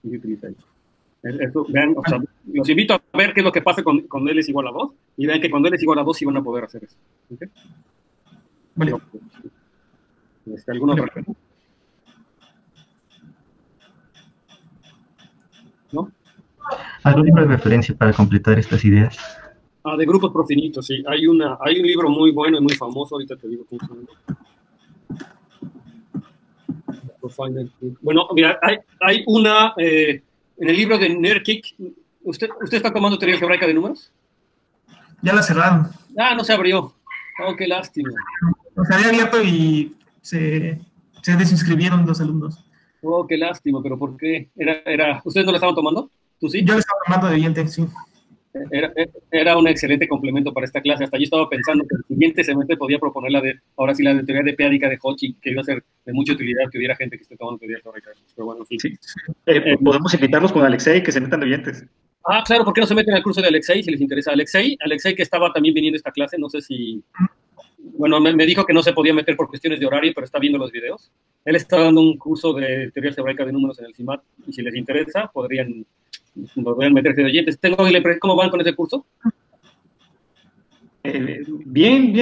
Y se utiliza ahí. Eso, vean, o sea, los invito a ver qué es lo que pasa con L es igual a 2, y vean que cuando L es igual a 2 sí van a poder hacer eso. ¿Okay? Vale. ¿Alguna otra pregunta? ¿No? ¿Algún libro de referencia para completar estas ideas? De grupos profinitos, sí. Hay un libro muy bueno y muy famoso, ahorita te digo cómo se llama. Bueno, mira, hay una, en el libro de Nerkik, ¿usted está tomando teoría algebraica de números? Ya la cerraron. No se abrió. Oh, qué lástima. Se había abierto y se desinscribieron los alumnos. Oh, qué lástima, pero ¿por qué? ¿Ustedes no la estaban tomando? ¿Tú sí? Yo le estaba tomando de diente, sí. Era un excelente complemento para esta clase. Hasta yo estaba pensando que el siguiente semestre podía proponer la de teoría de Peádica de Hochi, que iba a ser de mucha utilidad que hubiera gente que esté tomando teoría algebraica. Pero bueno, sí. Podemos invitarlos con Alexei que se metan de oyentes. Claro, ¿por qué no se meten al curso de Alexei si les interesa? Alexei que estaba también viniendo a esta clase, no sé si... Bueno, me dijo que no se podía meter por cuestiones de horario, pero está viendo los videos. Él está dando un curso de teoría algebraica de números en el CIMAT, y si les interesa, podrían meterse de oyentes. ¿Cómo van con ese curso? Bien,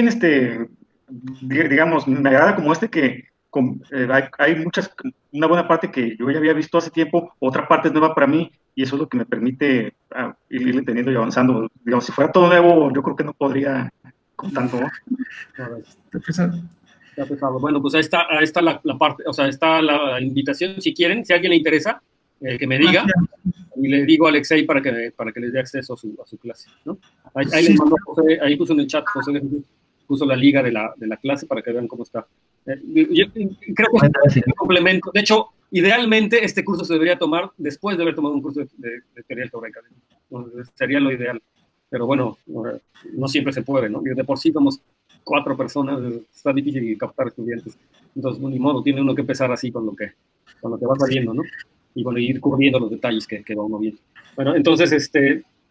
digamos, me agrada como que hay una buena parte que yo ya había visto hace tiempo, otra parte es nueva para mí, y eso es lo que me permite ir entendiendo y avanzando. Digamos, si fuera todo nuevo, yo creo que no podría con tanto, ¿no? Está pesado. Bueno, pues ahí está la parte, o sea, está la invitación, si quieren, si a alguien le interesa, que me diga, y le digo a Alexei para que les dé acceso a su clase, ¿no? Ahí les mandó José, ahí puso en el chat José de Jesús. puso la liga de la clase para que vean cómo está. Yo creo que es un complemento. De hecho, idealmente este curso se debería tomar después de haber tomado un curso de teoría algebraica. Sería lo ideal. Pero bueno, no siempre se puede, ¿no? Y de por sí somos 4 personas, está difícil captar estudiantes. Entonces, ni modo, tiene uno que empezar así con lo que va saliendo, ¿no? Y bueno, ir cubriendo los detalles que va uno viendo. Bueno, entonces,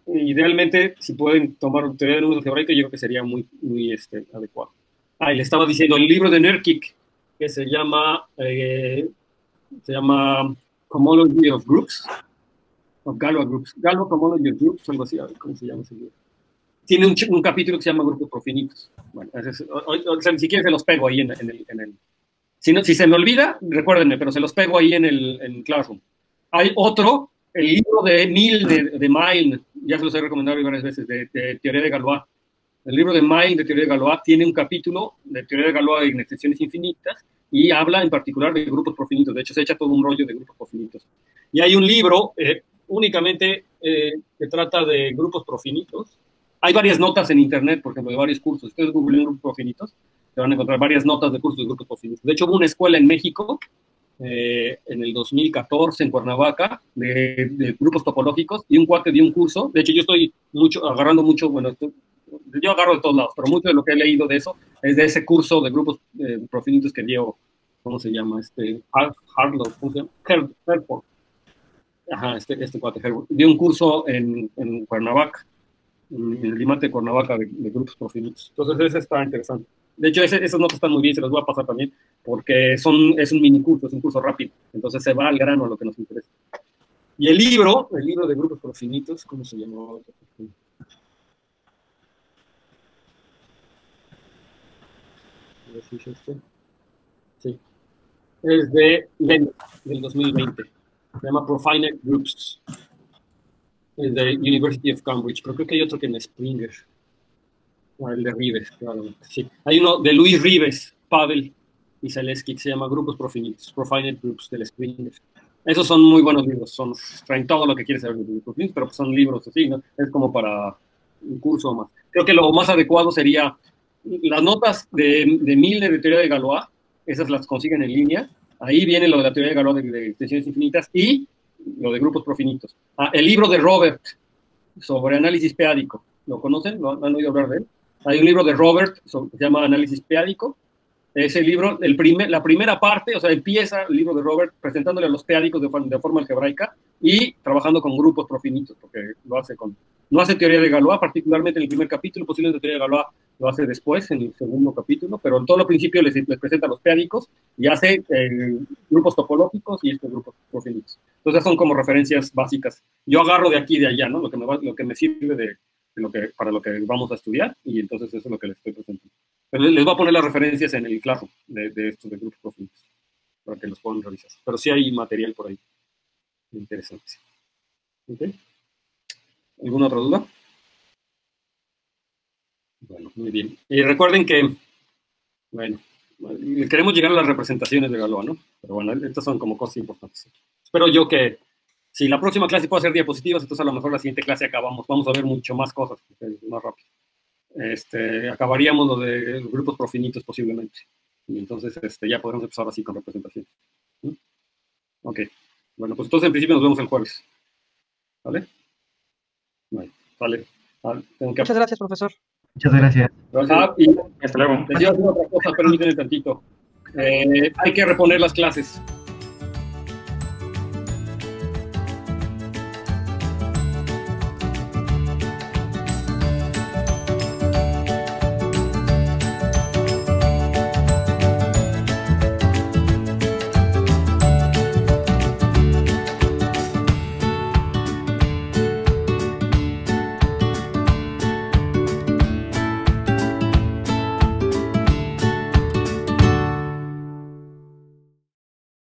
idealmente, si pueden tomar teoría de números algebraicos, yo creo que sería muy adecuado. Y le estaba diciendo, el libro de Nerkic, que se llama Cohomology of Groups, of Galois Groups, Galois Cohomology of Groups, algo así, a ver cómo se llama ese libro. Tiene un capítulo que se llama Grupos Profinitos. Bueno, si quieren se los pego ahí en el... Si se me olvida, recuérdenme, pero se los pego ahí en Classroom. Hay otro, el libro de Milne, de Milne, ya se los he recomendado varias veces, de teoría de Galois. El libro de Milne de teoría de Galois tiene un capítulo de teoría de Galois en extensiones infinitas y habla en particular de grupos profinitos. De hecho, se echa todo un rollo de grupos profinitos. Y hay un libro únicamente que trata de grupos profinitos. Hay varias notas en internet, por ejemplo, de varios cursos. Ustedes googleen grupos profinitos, se van a encontrar varias notas de cursos de grupos profinitos. De hecho, hubo una escuela en México, en el 2014, en Cuernavaca, de grupos topológicos, y un cuate dio un curso. De hecho, yo estoy agarrando mucho, bueno, yo agarro de todos lados, pero mucho de lo que he leído de eso es de ese curso de grupos profinitos que dio, ¿cómo se llama? Harlow, ¿cómo se llama? Herford. Ajá, este cuate, Herford. Dio un curso en Cuernavaca, en el limate de Cuernavaca de grupos profinitos. Entonces, ese está interesante. De hecho, esas notas están muy bien, se las voy a pasar también, porque es un mini curso, es un curso rápido. Entonces, se va al grano a lo que nos interesa. Y el libro de grupos profinitos, ¿cómo se llamaba? Sí. Es de Lenz, del 2020. Se llama Profinite Groups. Es de University of Cambridge. Pero creo que hay otro que en Springer. O el de Rives, probablemente. Sí. Hay uno de Luis Rives, Pavel y Zaleski, que se llama Grupos Profinitos, Profinite Groups del Springer. Esos son muy buenos libros. Traen todo lo que quieres saber de grupos profinitos, pero son libros así, ¿no? Es como para un curso o más. Creo que lo más adecuado sería las notas de Milne de teoría de Galois, esas las consiguen en línea. Ahí viene lo de la teoría de Galois de extensiones infinitas y lo de grupos profinitos. El libro de Robert sobre análisis peádico, ¿lo conocen? ¿Han oído hablar de él? Hay un libro de Robert que se llama Análisis Peádico. Ese libro, la primera parte, o sea, empieza el libro de Robert presentándole a los peádicos de forma algebraica y trabajando con grupos profinitos, porque no hace teoría de Galois, particularmente en el primer capítulo, posiblemente teoría de Galois lo hace después, en el segundo capítulo, pero en todo lo principio les presenta a los peádicos y hace grupos topológicos y estos grupos profinitos. Entonces son como referencias básicas. Yo agarro de aquí y de allá, ¿no? Lo que me sirve para lo que vamos a estudiar, y entonces eso es lo que les estoy presentando. Pero les voy a poner las referencias en el Classroom de estos de grupos profinitos, para que los puedan revisar. Pero sí hay material por ahí interesante. ¿Okay? ¿Alguna otra duda? Bueno, muy bien. Y recuerden que, bueno, queremos llegar a las representaciones de Galois, ¿no? Pero bueno, estas son como cosas importantes. Espero yo que si la próxima clase puede hacer diapositivas, entonces a lo mejor la siguiente clase vamos a ver mucho más cosas, más rápido. Acabaríamos lo de los grupos profinitos posiblemente. Y entonces ya podremos empezar así con representación. ¿Mm? Ok. Bueno, pues entonces en principio nos vemos el jueves. ¿Vale? Bueno, vale. Muchas gracias, profesor. Muchas gracias. Y hasta luego. les digo otra cosa, permítanme tantito. Hay que reponer las clases.